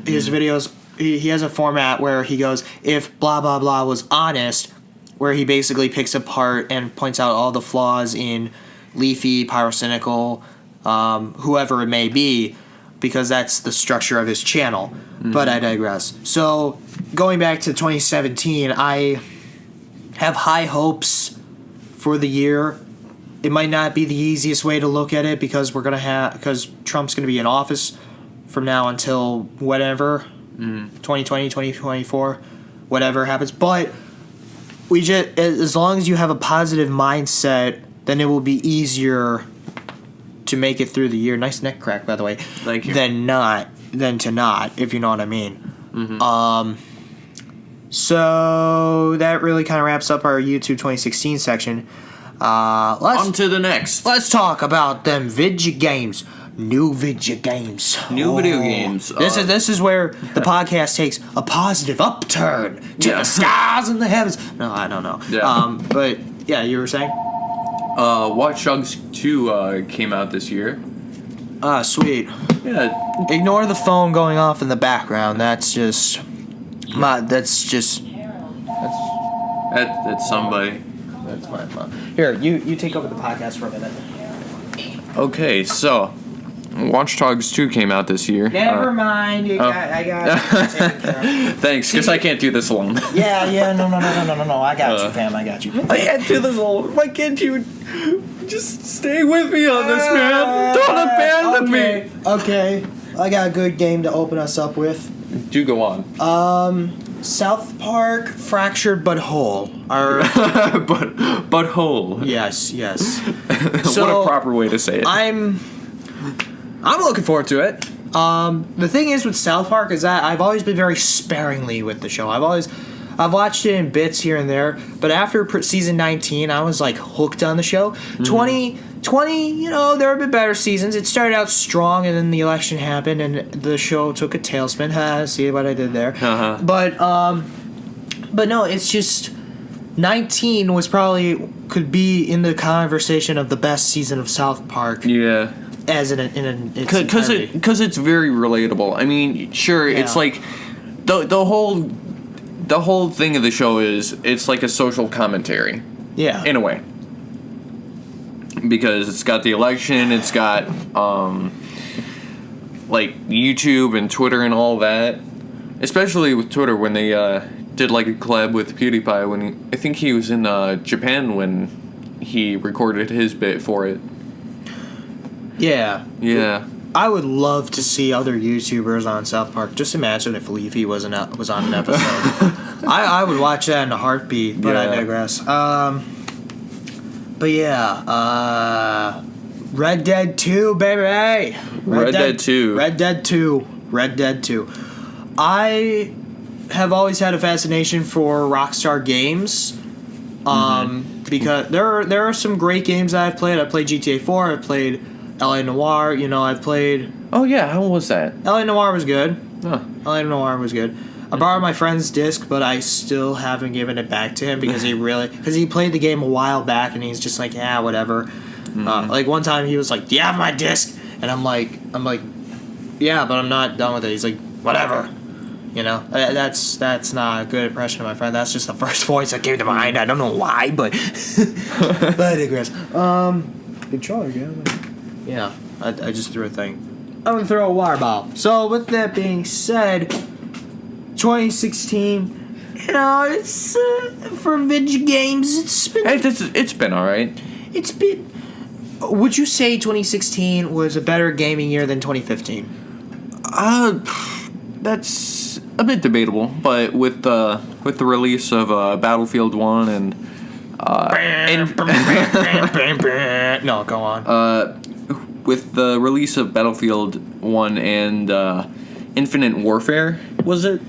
[SPEAKER 2] His videos he has a format where he goes, if blah blah blah was honest, where he basically picks apart and points out all the flaws in Leafy, Pyrocynical, whoever it may be, because that's the structure of his channel. But I digress. So going back to 2017, I have high hopes for the year. It might not be the easiest way to look at it because because Trump's gonna be in office from now until whatever, 2020, 2024, whatever happens. But as long as you have a positive mindset, then it will be easier to make it through the year. Nice neck crack, by the way.
[SPEAKER 1] Thank you.
[SPEAKER 2] Than to not, if you know what I mean. So that really kind of wraps up our YouTube 2016 section.
[SPEAKER 1] On to the next.
[SPEAKER 2] Let's talk about them video games. New video games.
[SPEAKER 1] New video games.
[SPEAKER 2] This is where the podcast takes a positive upturn to the skies and the heavens. No, I don't know.
[SPEAKER 1] Yeah.
[SPEAKER 2] But yeah, you were saying?
[SPEAKER 1] Watch Dogs 2 came out this year.
[SPEAKER 2] Sweet.
[SPEAKER 1] Yeah.
[SPEAKER 2] Ignore the phone going off in the background. That's
[SPEAKER 1] That's somebody.
[SPEAKER 2] That's my mom. Here, you take over the podcast for a minute.
[SPEAKER 1] Okay, so Watch Dogs 2 came out this year.
[SPEAKER 2] Never mind. I got it taken care of.
[SPEAKER 1] Thanks, because I can't do this alone.
[SPEAKER 2] Yeah. No. I got you, fam. I got you.
[SPEAKER 1] I can't do this alone. Why can't you just stay with me on this, man? Don't abandon me.
[SPEAKER 2] Okay. I got a good game to open us up with.
[SPEAKER 1] Do go on.
[SPEAKER 2] South Park Fractured But Whole.
[SPEAKER 1] but whole.
[SPEAKER 2] Yes.
[SPEAKER 1] What a proper way to say it.
[SPEAKER 2] I'm looking forward to it. The thing is with South Park is that I've always been very sparingly with the show. I've watched it in bits here and there, but after season 19, I was like hooked on the show. 20, there have been better seasons. It started out strong, and then the election happened, and the show took a tailspin. See what I did there?
[SPEAKER 1] Uh-huh.
[SPEAKER 2] But no, it's just 19 could be in the conversation of the best season of South Park.
[SPEAKER 1] Yeah.
[SPEAKER 2] As
[SPEAKER 1] because it's very relatable. I mean, sure, it's like the whole thing of the show is it's like a social commentary.
[SPEAKER 2] Yeah.
[SPEAKER 1] In a way. Because it's got the election, it's got like YouTube and Twitter and all that. Especially with Twitter when they did like a collab with PewDiePie I think he was in Japan when he recorded his bit for it.
[SPEAKER 2] Yeah.
[SPEAKER 1] Yeah.
[SPEAKER 2] I would love to see other YouTubers on South Park. Just imagine if Leafy was on an episode. I would watch that in a heartbeat, but I digress. But yeah, Red Dead 2, baby.
[SPEAKER 1] Red Dead 2.
[SPEAKER 2] Red Dead 2. I have always had a fascination for Rockstar games. Because there are some great games that I've played. I played GTA 4. I played L.A. Noire. I've played...
[SPEAKER 1] Oh, yeah. How was that?
[SPEAKER 2] L.A. Noire was good.
[SPEAKER 1] Huh.
[SPEAKER 2] L.A. Noire was good. I borrowed my friend's disc, but I still haven't given it back to him because he played the game a while back, and he's just like, yeah, whatever. Like one time he was like, do you have my disc? And I'm like, yeah, but I'm not done with it. He's like, whatever. That's not a good impression of my friend. That's just the first voice that came to mind. I don't know why, but I digress. Good try again. Yeah, I just threw a thing. I'm gonna throw a water ball. So with that being said, 2016, it's for video games.
[SPEAKER 1] It's been all right.
[SPEAKER 2] It's been. Would you say 2016 was a better gaming year than 2015?
[SPEAKER 1] That's a bit debatable, but with the release of Battlefield 1 and
[SPEAKER 2] no, go on.
[SPEAKER 1] With the release of Battlefield 1 and Infinite Warfare, was it?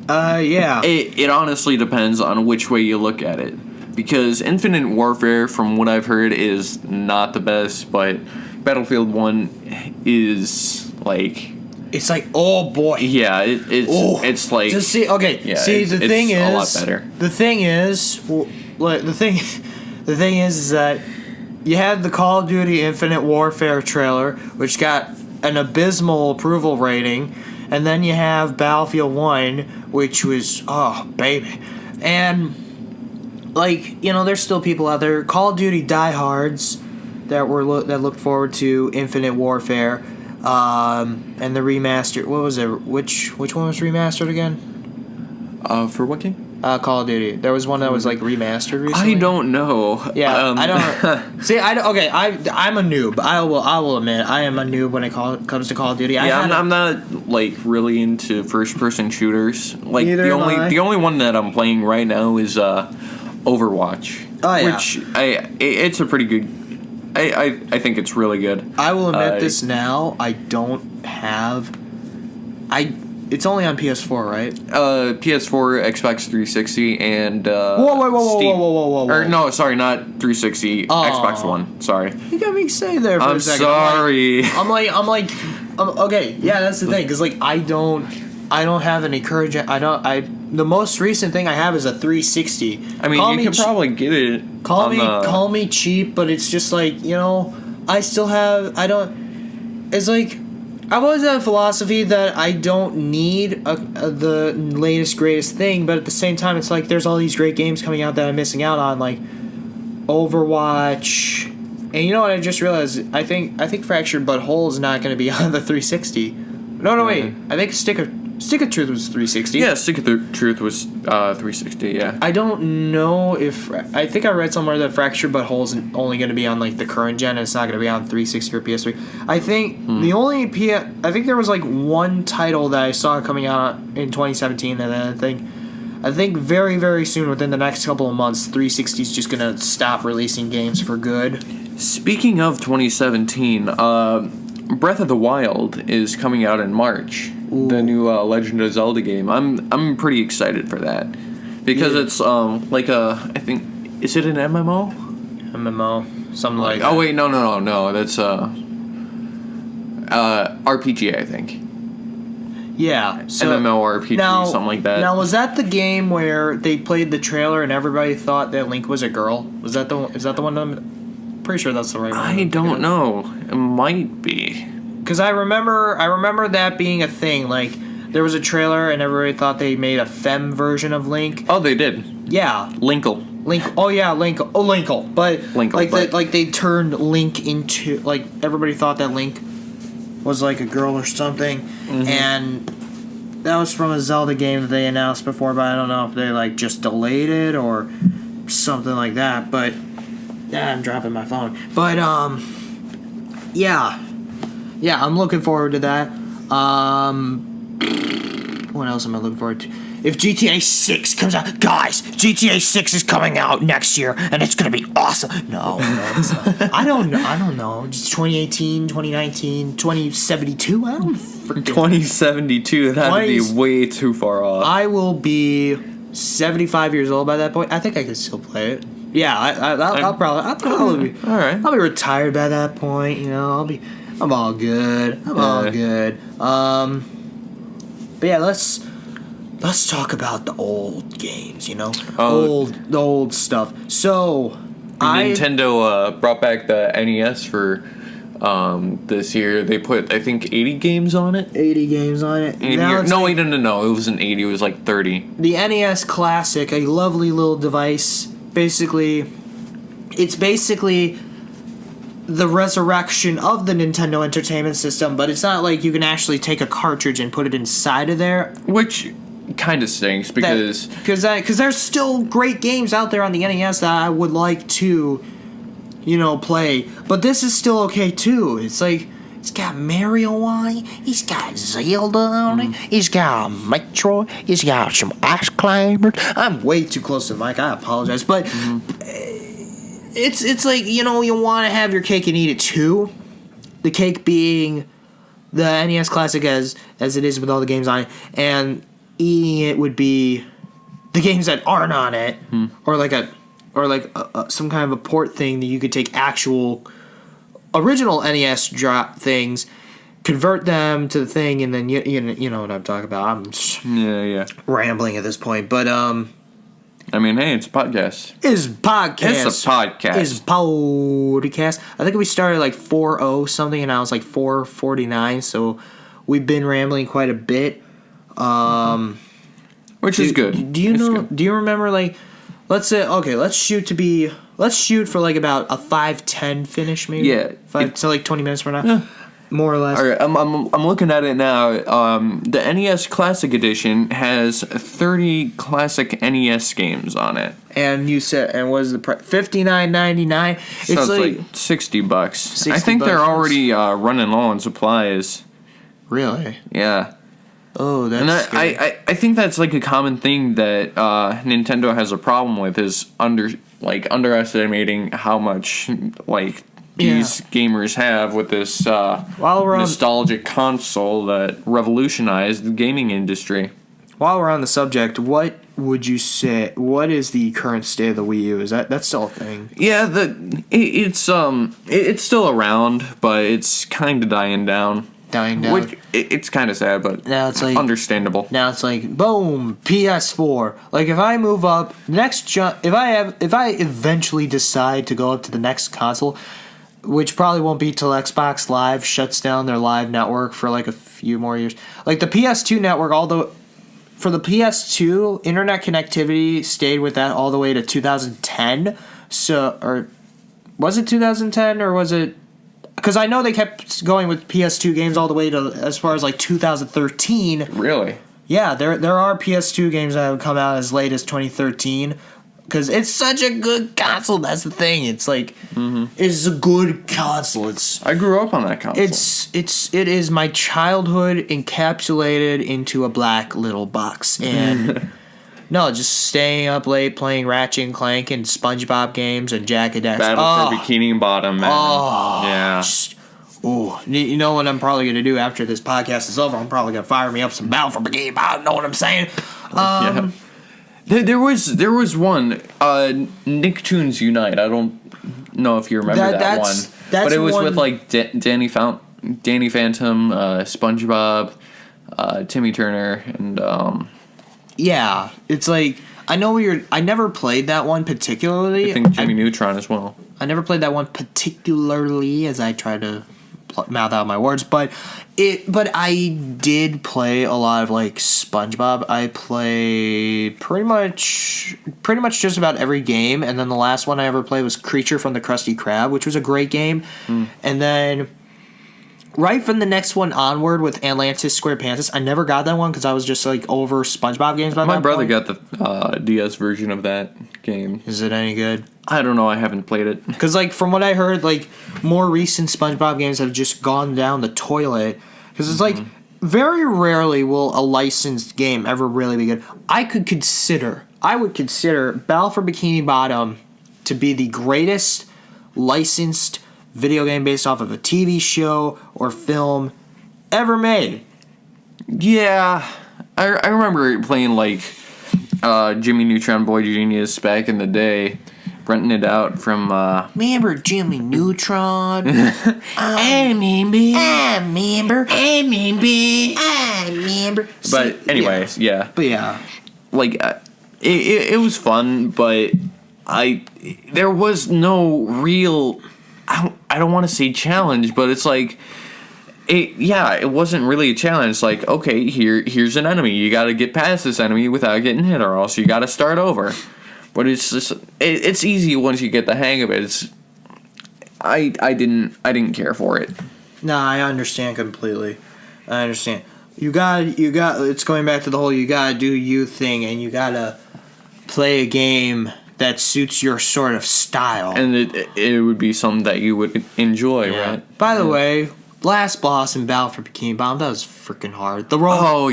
[SPEAKER 2] Yeah.
[SPEAKER 1] It honestly depends on which way you look at it. Because Infinite Warfare, from what I've heard, is not the best, but Battlefield 1 is like...
[SPEAKER 2] It's like, oh boy.
[SPEAKER 1] Yeah, it's like...
[SPEAKER 2] Just see, okay,
[SPEAKER 1] yeah,
[SPEAKER 2] the thing is...
[SPEAKER 1] a lot better.
[SPEAKER 2] The thing is... the thing is that you had the Call of Duty Infinite Warfare trailer, which got an abysmal approval rating, And then you have Battlefield 1, which was, oh, baby. And, like, you know, there's still people out there. Call of Duty diehards that look forward to Infinite Warfare. And the remaster. What was it? Which one was remastered again?
[SPEAKER 1] For what game?
[SPEAKER 2] Call of Duty. There was one that was like remastered recently.
[SPEAKER 1] I don't know.
[SPEAKER 2] Yeah, I don't. See, okay. I'm a noob. I will admit I am a noob when it comes to Call of Duty.
[SPEAKER 1] I'm not like really into first person shooters. Like the only one that I'm playing right now is Overwatch. Oh yeah. Which it's a pretty good. I think it's really good.
[SPEAKER 2] I will admit this now. I don't have. It's only on PS4, right?
[SPEAKER 1] PS4, Xbox 360, and
[SPEAKER 2] whoa.
[SPEAKER 1] Or no, sorry, not 360. Xbox One. Sorry.
[SPEAKER 2] You got me saying there for a second.
[SPEAKER 1] Sorry.
[SPEAKER 2] I'm like, okay, yeah, that's the thing, because like I don't have any courage. The most recent thing I have is a 360.
[SPEAKER 1] I mean, you could probably get it.
[SPEAKER 2] Call me cheap, but it's just like, you know, it's like, I've always had a philosophy that I don't need the latest, greatest thing, but at the same time, it's like there's all these great games coming out that I'm missing out on, like Overwatch. And you know what? I just realized I think Fractured But Whole is not going to be on the 360. No, wait. I think Stick of Truth was 360.
[SPEAKER 1] Yeah, Stick of Truth was 360. Yeah.
[SPEAKER 2] I don't know if I think I read somewhere that Fractured But Whole is only going to be on like the current gen, and it's not going to be on 360 or PS3. I think I think there was like one title that I saw coming out in 2017, and then I think very, very soon, within the next couple of months, 360 is just going to stop releasing games for good.
[SPEAKER 1] Speaking of 2017, Breath of the Wild is coming out in March. Ooh. The new Legend of Zelda game. I'm pretty excited for that because it's like I think, is it an MMO?
[SPEAKER 2] MMO, something like that.
[SPEAKER 1] Oh wait, no. That's RPG, I think.
[SPEAKER 2] Yeah, so
[SPEAKER 1] MMORPG, something like that.
[SPEAKER 2] Now, was that the game where they played the trailer and everybody thought that Link was a girl? Is that the one? I'm pretty sure that's the right one.
[SPEAKER 1] I don't know. It might be.
[SPEAKER 2] Because I remember that being a thing. Like, there was a trailer and everybody thought they made a femme version of Link.
[SPEAKER 1] Oh, they did.
[SPEAKER 2] Yeah.
[SPEAKER 1] Linkle.
[SPEAKER 2] Oh yeah, Linkle. Oh, Linkle. But
[SPEAKER 1] Linkle,
[SPEAKER 2] like they turned Link into, like, everybody thought that Link was like a girl or something, and that was from a Zelda game that they announced before. But I don't know if they like just delayed it or something like that. But I'm dropping my phone. But yeah, I'm looking forward to that. What else am I looking forward to? If GTA 6 comes out, guys, GTA 6 is coming out next year, and it's gonna be awesome. No, it's not. I don't know. It's 2018, 2019, 2072. I don't freaking.
[SPEAKER 1] 2072. That'd be way too far off.
[SPEAKER 2] I will be 75 years old by that point. I think I can still play it. Yeah, I'll probably be.
[SPEAKER 1] All right.
[SPEAKER 2] I'll be retired by that point. You know, I'm all good. All good. But yeah, let's talk about the old games, you know? The old stuff. So,
[SPEAKER 1] Nintendo brought back the NES for this year. They put, I think, 80 games on it.
[SPEAKER 2] 80 games on it.
[SPEAKER 1] No, it wasn't 80. It was like 30.
[SPEAKER 2] The NES Classic, a lovely little device. It's basically the resurrection of the Nintendo Entertainment System, but it's not like you can actually take a cartridge and put it inside of there.
[SPEAKER 1] Which kind of stinks because
[SPEAKER 2] there's still great games out there on the NES that I would like to, play. But this is still okay too. It's like it's got Mario on it. He's got Zelda on it. He's got Metroid. He's got some Ice Climbers. I'm way too close to the mic. I apologize, but it's like you want to have your cake and eat it too. The cake being the NES Classic as it is with all the games on it, and eating it would be the games that aren't on it, or like some kind of a port thing that you could take actual original NES drop things, convert them to the thing, and then you know what I'm talking about. I'm just rambling at this point, but
[SPEAKER 1] I mean, hey, it's a podcast.
[SPEAKER 2] It's a podcast.
[SPEAKER 1] It's a podcast.
[SPEAKER 2] It's a podcast. I think we started like 4.0 something, and now it's like 4:49. So we've been rambling quite a bit.
[SPEAKER 1] Which is good.
[SPEAKER 2] Do you know? Do you remember let's say let's shoot for like about a 5:10 finish maybe.
[SPEAKER 1] Yeah.
[SPEAKER 2] So like 20 minutes from now. Yeah. More or less.
[SPEAKER 1] All right, I'm looking at it now. The NES Classic Edition has 30 classic NES games on it.
[SPEAKER 2] And you said, and what is the price? $59.99.
[SPEAKER 1] So it's like $60. I think they're already running low on supplies.
[SPEAKER 2] Really?
[SPEAKER 1] Yeah.
[SPEAKER 2] Oh, that's.
[SPEAKER 1] And I think that's like a common thing that Nintendo has a problem with is underestimating how much these gamers have with this nostalgic console that revolutionized the gaming industry.
[SPEAKER 2] While we're on the subject, what would you say? What is the current state of the Wii U? Is that's still a thing?
[SPEAKER 1] Yeah, it's still around, but it's kind of dying down. Which, it's kind of sad, but now it's understandable.
[SPEAKER 2] Now it's like boom, PS4. Like if I move up if I eventually decide to go up to the next console, which probably won't be till Xbox Live shuts down their live network for like a few more years. Like the PS2 network, although for the PS2, internet connectivity stayed with that all the way to 2010. So, or was it 2010 or was it? Because I know they kept going with PS2 games all the way to as far as like 2013.
[SPEAKER 1] Really?
[SPEAKER 2] Yeah, there are PS2 games that have come out as late as 2013. Because it's such a good console. That's the thing. It's like it's a good console.
[SPEAKER 1] I grew up on that console.
[SPEAKER 2] It is my childhood encapsulated into a black little box. And no, just staying up late playing Ratchet and Clank and SpongeBob games and Jack and Daxter.
[SPEAKER 1] Battle for Bikini Bottom, man. Oh, yeah.
[SPEAKER 2] You know what I'm probably gonna do after this podcast is over? I'm probably gonna fire me up some Battle for Bikini Bottom. Know what I'm saying?
[SPEAKER 1] Yeah. There was one, Nicktoons Unite. I don't know if you remember that one. But it was with like Danny Phantom, SpongeBob, Timmy Turner, and
[SPEAKER 2] yeah, it's like I know I never played that one particularly.
[SPEAKER 1] I think Jimmy Neutron as well.
[SPEAKER 2] I never played that one particularly as I try to mouth out my words, but I did play a lot of like SpongeBob. I play pretty much just about every game, and then the last one I ever played was Creature from the Krusty Krab, which was a great game. And then right from the next one onward with Atlantis SquarePants, I never got that one because I was just like over SpongeBob games by that point.
[SPEAKER 1] My brother got the DS version of that game.
[SPEAKER 2] Is it any good?
[SPEAKER 1] I don't know. I haven't played it.
[SPEAKER 2] Because like from what I heard, like more recent SpongeBob games have just gone down the toilet. Because it's like very rarely will a licensed game ever really be good. I would consider Battle for Bikini Bottom to be the greatest licensed video game based off of a TV show or film ever made.
[SPEAKER 1] Yeah, I remember playing like Jimmy Neutron Boy Genius back in the day, renting it out from.
[SPEAKER 2] Remember Jimmy Neutron?
[SPEAKER 1] I remember. But anyways, yeah.
[SPEAKER 2] But yeah,
[SPEAKER 1] like it was fun, but there was no real. I don't want to say challenge, but it's like, it wasn't really a challenge. Like, okay, here's an enemy. You got to get past this enemy without getting hit, or else you got to start over. But it's just, it's easy once you get the hang of it. I didn't care for it.
[SPEAKER 2] No, I understand completely. I understand. You got. It's going back to the whole you gotta do you thing, and you gotta play a game that suits your sort of style.
[SPEAKER 1] And it would be something that you would enjoy, right?
[SPEAKER 2] By the way, last boss in Battle for Bikini Bottom, that was freaking hard.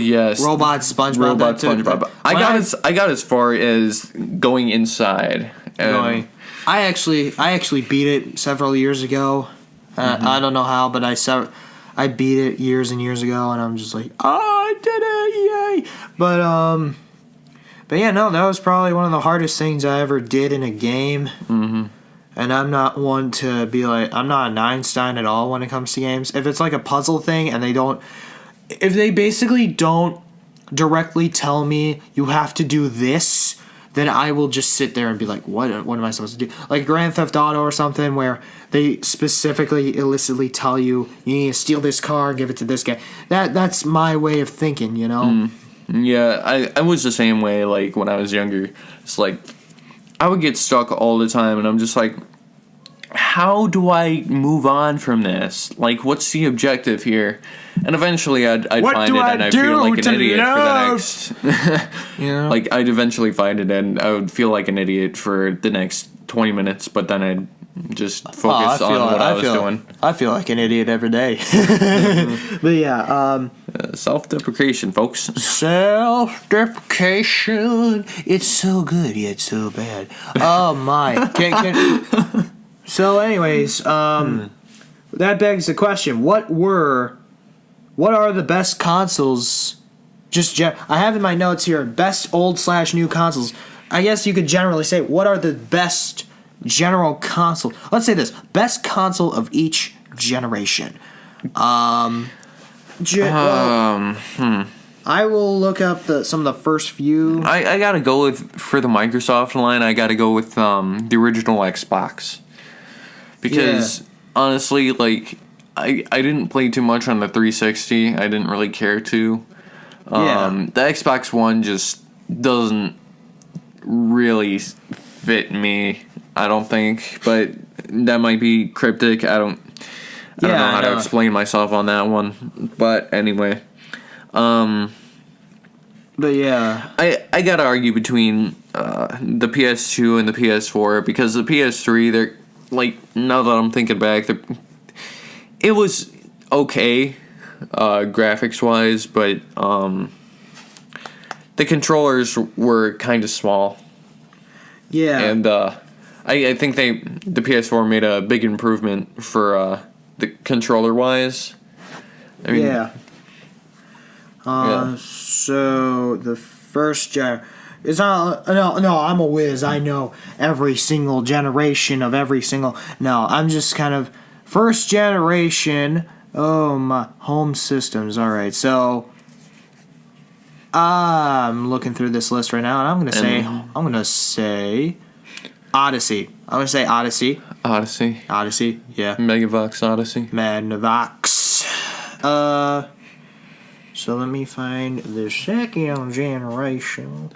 [SPEAKER 1] Yes.
[SPEAKER 2] Robot SpongeBob.
[SPEAKER 1] I got as far as going inside.
[SPEAKER 2] I actually beat it several years ago. I don't know how, but I beat it years and years ago, and I'm just like, I did it, yay! But yeah, no, that was probably one of the hardest things I ever did in a game. Mm-hmm. And I'm not one to be like, I'm not an Einstein at all when it comes to games. If it's like a puzzle thing and if they basically don't directly tell me you have to do this, then I will just sit there and be like, what am I supposed to do? Like Grand Theft Auto or something where they specifically illicitly tell you need to steal this car, give it to this guy. That's my way of thinking, you know?
[SPEAKER 1] Yeah, I was the same way, like, when I was younger. It's like, I would get stuck all the time, and I'm just like, how do I move on from this? Like, what's the objective here? And eventually I'd find it, and I'd feel like an idiot for the next...
[SPEAKER 2] Yeah.
[SPEAKER 1] Like, I'd eventually find it, and I would feel like an idiot for the next 20 minutes, but then I'd just focus on what I was doing.
[SPEAKER 2] I feel like an idiot every day. But yeah,
[SPEAKER 1] self-deprecation, folks.
[SPEAKER 2] Self-deprecation. It's so good yet so bad. Oh my. So anyways, that begs the question, what are the best consoles? I have in my notes here, best old/new consoles. I guess you could generally say, what are the best general console? Let's say this: best console of each generation. I will look up some of the first few.
[SPEAKER 1] I gotta go for the Microsoft line. I gotta go with the original Xbox, because honestly, like I didn't play too much on the 360. I didn't really care to. The Xbox One just doesn't really fit me, I don't think, but that might be cryptic. I don't know how to explain myself on that one, but anyway,
[SPEAKER 2] but yeah,
[SPEAKER 1] I gotta argue between the PS2 and the PS4, because the PS3, they're like, now that I'm thinking back, it was okay graphics wise, but the controllers were kind of small.
[SPEAKER 2] Yeah.
[SPEAKER 1] And I think the PS4 made a big improvement for the controller wise. I mean,
[SPEAKER 2] So the first gen. It's not. No. I'm a whiz. I know every single generation of every single. No, I'm just kind of first generation. Oh my, home systems. All right, so I'm looking through this list right now, and I'm gonna say Odyssey. I'm gonna say Odyssey. Odyssey. Yeah.
[SPEAKER 1] Megavox Odyssey.
[SPEAKER 2] Magnavox. So let me find the second generation.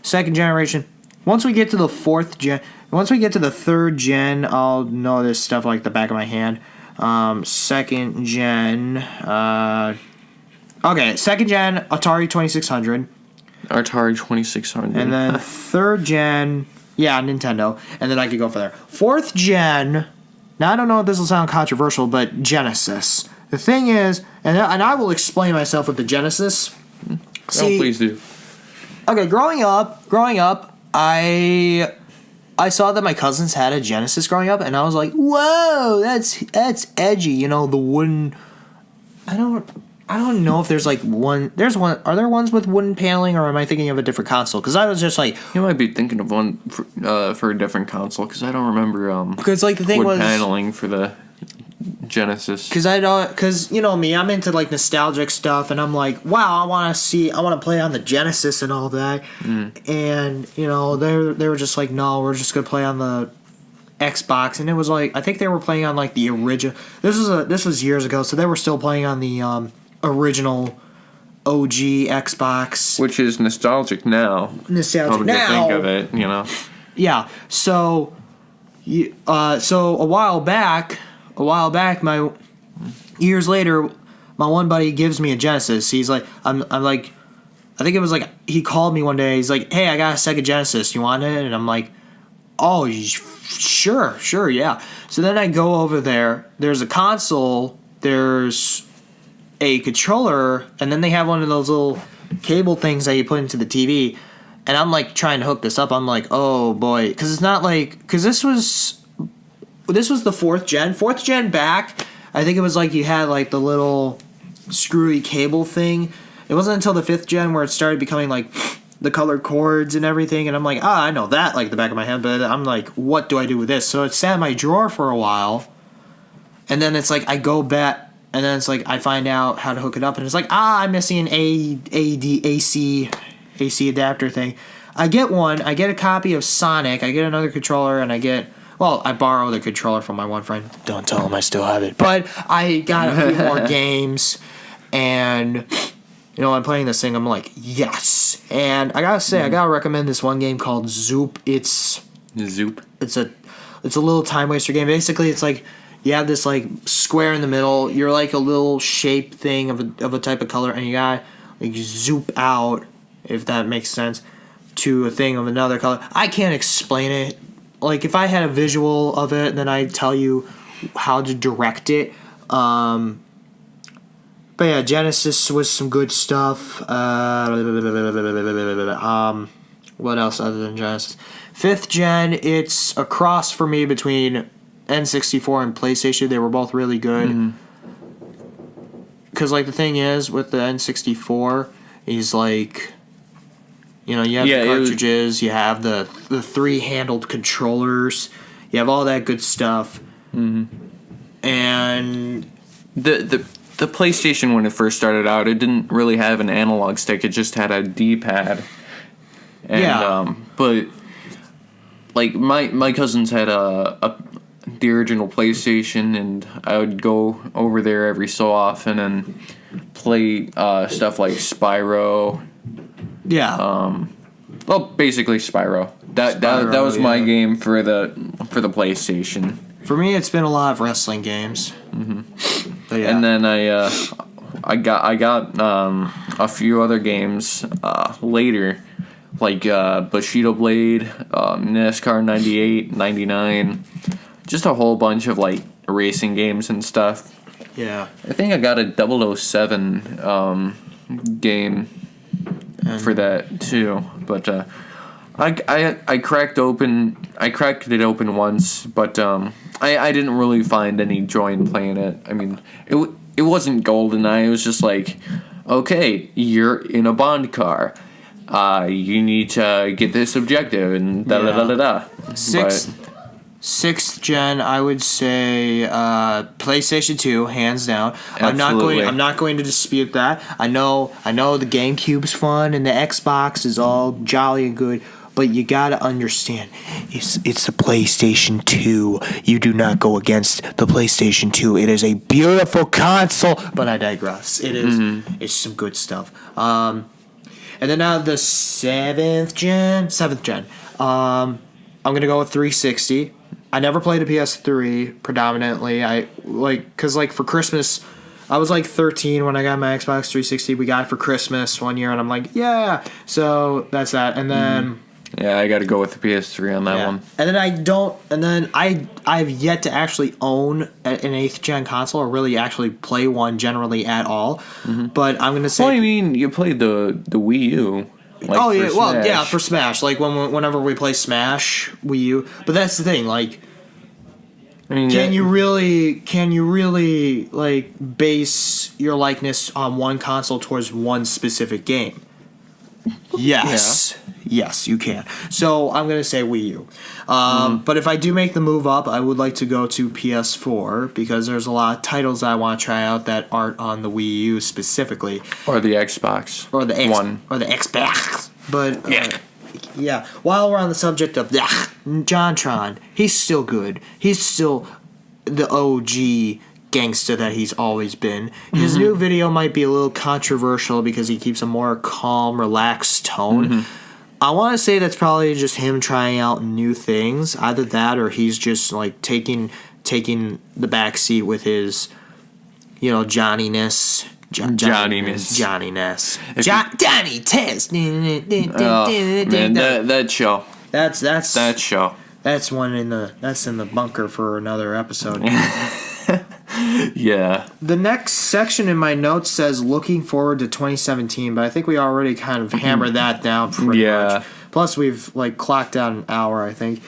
[SPEAKER 2] Second generation. Once we get to the third gen, I'll know this stuff like the back of my hand. Second gen. Second gen Atari 2600.
[SPEAKER 1] Atari 2600.
[SPEAKER 2] And then third gen, Nintendo. And then I could go for there. Fourth gen. Now I don't know if this will sound controversial, but Genesis. The thing is, and I will explain myself with the Genesis. See,
[SPEAKER 1] please do.
[SPEAKER 2] Okay, growing up, I saw that my cousins had a Genesis growing up, and I was like, "Whoa, that's edgy." You know, the wooden. I don't know if there's like one. There's one. Are there ones with wooden paneling, or am I thinking of a different console? Because I was just like,
[SPEAKER 1] you might be thinking of one for a different console. Because I don't remember.
[SPEAKER 2] Because like the thing
[SPEAKER 1] wood
[SPEAKER 2] was
[SPEAKER 1] paneling for the Genesis.
[SPEAKER 2] Because you know me, I'm into like nostalgic stuff, and I'm like, wow, I want to play on the Genesis and all that. And you know, they were just like, no, we're just gonna play on the Xbox, and it was like, I think they were playing on like the original. This was years ago, so they were still playing on the original OG Xbox,
[SPEAKER 1] which is nostalgic now.
[SPEAKER 2] Nostalgic now.
[SPEAKER 1] Think of it, you know.
[SPEAKER 2] Yeah. So a while back, years later, my one buddy gives me a Genesis. He's like, I'm like, I think it was like he called me one day. He's like, "Hey, I got a Sega Genesis. You want it?" And I'm like, "Oh, sure, yeah." So then I go over there. There's a console. There's a controller, and then they have one of those little cable things that you put into the TV. And I'm like trying to hook this up. I'm like, oh boy, because it's not like, because this was the fourth gen back. I think it was like you had like the little screwy cable thing. It wasn't until the fifth gen where it started becoming like the colored cords and everything. And I'm like, I know that like the back of my hand, but I'm like, what do I do with this? So it sat in my drawer for a while, and then it's like I go back. And then it's like I find out how to hook it up, and it's like I'm missing an AC AC adapter thing. I get one. I get a copy of Sonic. I get another controller, and I borrow the controller from my one friend. Don't tell him I still have it. But I got a few more games, and I'm playing this thing. I'm like, yes. And I gotta say, I gotta recommend this one game called Zoop. It's a little time waster game. Basically, it's like you have this like square in the middle. You're like a little shape thing of a type of color, and you gotta like zoop out, if that makes sense, to a thing of another color. I can't explain it. Like if I had a visual of it, then I'd tell you how to direct it. But yeah, Genesis was some good stuff. What else other than Genesis? 5th gen, it's a cross for me between N64 and PlayStation. They were both really good. Because, like, the thing is, with the N64, is like, you have the cartridges, you have the 3-handled controllers, you have all that good stuff. And
[SPEAKER 1] the PlayStation, when it first started out, it didn't really have an analog stick. It just had a D-pad. And, but like my cousins had the original PlayStation, and I would go over there every so often and play stuff like Spyro.
[SPEAKER 2] Yeah.
[SPEAKER 1] Well, basically Spyro. That was my game for the PlayStation.
[SPEAKER 2] For me, it's been a lot of wrestling games. But yeah.
[SPEAKER 1] And then I got a few other games later, like Bushido Blade, NASCAR 98, 99, just a whole bunch of like racing games and stuff.
[SPEAKER 2] Yeah.
[SPEAKER 1] I think I got a 007 game for that too, but I cracked it open once, but I didn't really find any joy in playing it. I mean, it wasn't GoldenEye. It was just like, okay, you're in a Bond car. You need to get this objective and da da da da da.
[SPEAKER 2] Sixth gen, I would say PlayStation 2, hands down.
[SPEAKER 1] Absolutely.
[SPEAKER 2] I'm not going to dispute that. I know the GameCube's fun and the Xbox is all jolly and good, but you gotta understand, it's the PlayStation 2. You do not go against the PlayStation 2. It is a beautiful console, but I digress. It is. It's some good stuff. And then now the 7th gen. I'm gonna go with 360. I never played a PS3 predominantly. Because for Christmas, I was like 13 when I got my Xbox 360. We got it for Christmas one year, and I'm like, yeah. So that's that. And then
[SPEAKER 1] yeah, I got to go with the PS3 on that one.
[SPEAKER 2] And then I've yet to actually own an 8th gen console or really actually play one generally at all. But I'm gonna say,
[SPEAKER 1] well, I mean, you played the Wii U.
[SPEAKER 2] For Smash. Like whenever we play Smash Wii U. But that's the thing, like, I mean, can you really like base your likeness on one console towards one specific game? Yes. Yeah. Yes, you can. So I'm going to say Wii U. But if I do make the move up, I would like to go to PS4 because there's a lot of titles I want to try out that aren't on the Wii U specifically.
[SPEAKER 1] Or the Xbox.
[SPEAKER 2] Or the Xbox. But yeah, while we're on the subject of JonTron, he's still good. He's still the OG gangsta that he's always been. His new video might be a little controversial because he keeps a more calm, relaxed tone. I want to say that's probably just him trying out new things. Either that or he's just like taking the back seat with his, Johnny-ness. Johnny-ness. Johnny Test.
[SPEAKER 1] Oh, man, that show.
[SPEAKER 2] That's
[SPEAKER 1] that show.
[SPEAKER 2] That's in the bunker for another episode.
[SPEAKER 1] Yeah.
[SPEAKER 2] The next section in my notes says looking forward to 2017, but I think we already kind of hammered that down pretty much. Plus we've clocked out an hour, I think.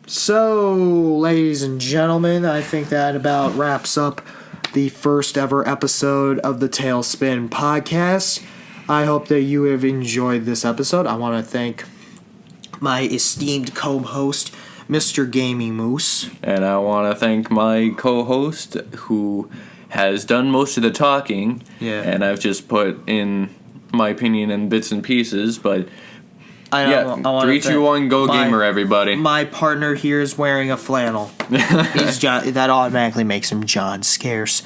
[SPEAKER 2] So, ladies and gentlemen, I think that about wraps up the first ever episode of the Tailspin Podcast. I hope that you have enjoyed this episode. I want to thank my esteemed co-host, Mr. Gaming Moose.
[SPEAKER 1] And I want to thank my co-host who has done most of the talking.
[SPEAKER 2] Yeah.
[SPEAKER 1] And I've just put in my opinion in bits and pieces, but
[SPEAKER 2] I wanna
[SPEAKER 1] 3, 2, 1, go gamer, everybody.
[SPEAKER 2] My partner here is wearing a flannel. He's John. That automatically makes him John Scarce.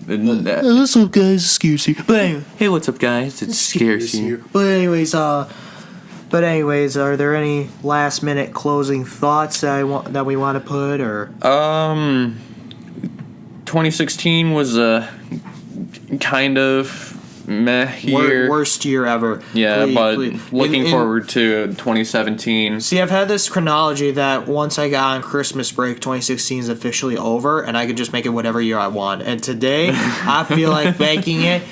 [SPEAKER 2] What's up, guys? It's Scarcey. But anyway,
[SPEAKER 1] hey, what's up, guys? It's Scarcey.
[SPEAKER 2] But anyways, are there any last minute closing thoughts that we want to put, or
[SPEAKER 1] 2016 was a kind of meh year.
[SPEAKER 2] Worst year ever.
[SPEAKER 1] Yeah, looking forward to 2017.
[SPEAKER 2] See, I've had this chronology that once I got on Christmas break, 2016 is officially over, and I can just make it whatever year I want. And today, I feel like making it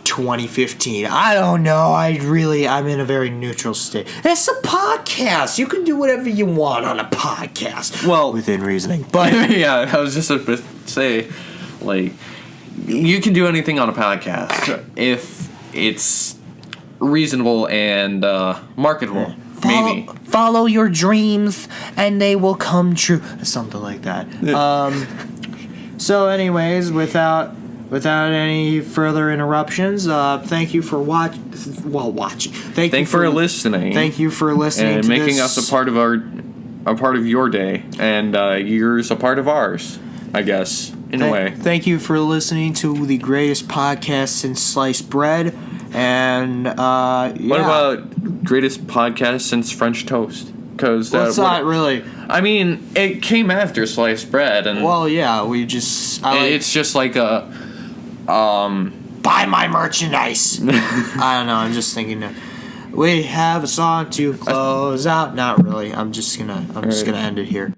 [SPEAKER 2] 2015. I don't know. I'm in a very neutral state. It's a podcast. You can do whatever you want on a podcast.
[SPEAKER 1] Well,
[SPEAKER 2] within reasoning. But
[SPEAKER 1] yeah, I was just about to say, like, you can do anything on a podcast if it's reasonable and marketable. Maybe
[SPEAKER 2] follow your dreams and they will come true. Something like that. So, anyways, without any further interruptions, thank you for watching. Thank you for listening. Thank you for listening
[SPEAKER 1] and
[SPEAKER 2] to
[SPEAKER 1] making
[SPEAKER 2] this.
[SPEAKER 1] us a part of your day, and yours a part of ours, I guess, in a way.
[SPEAKER 2] Thank you for listening to the greatest podcast since sliced bread, and
[SPEAKER 1] What about greatest podcast since French toast? Because
[SPEAKER 2] it's not really.
[SPEAKER 1] I mean, it came after sliced bread, and
[SPEAKER 2] we just.
[SPEAKER 1] It's just like a.
[SPEAKER 2] Buy my merchandise. I don't know. I'm just thinking. We have a song to close out. Not really. I'm just gonna end it here.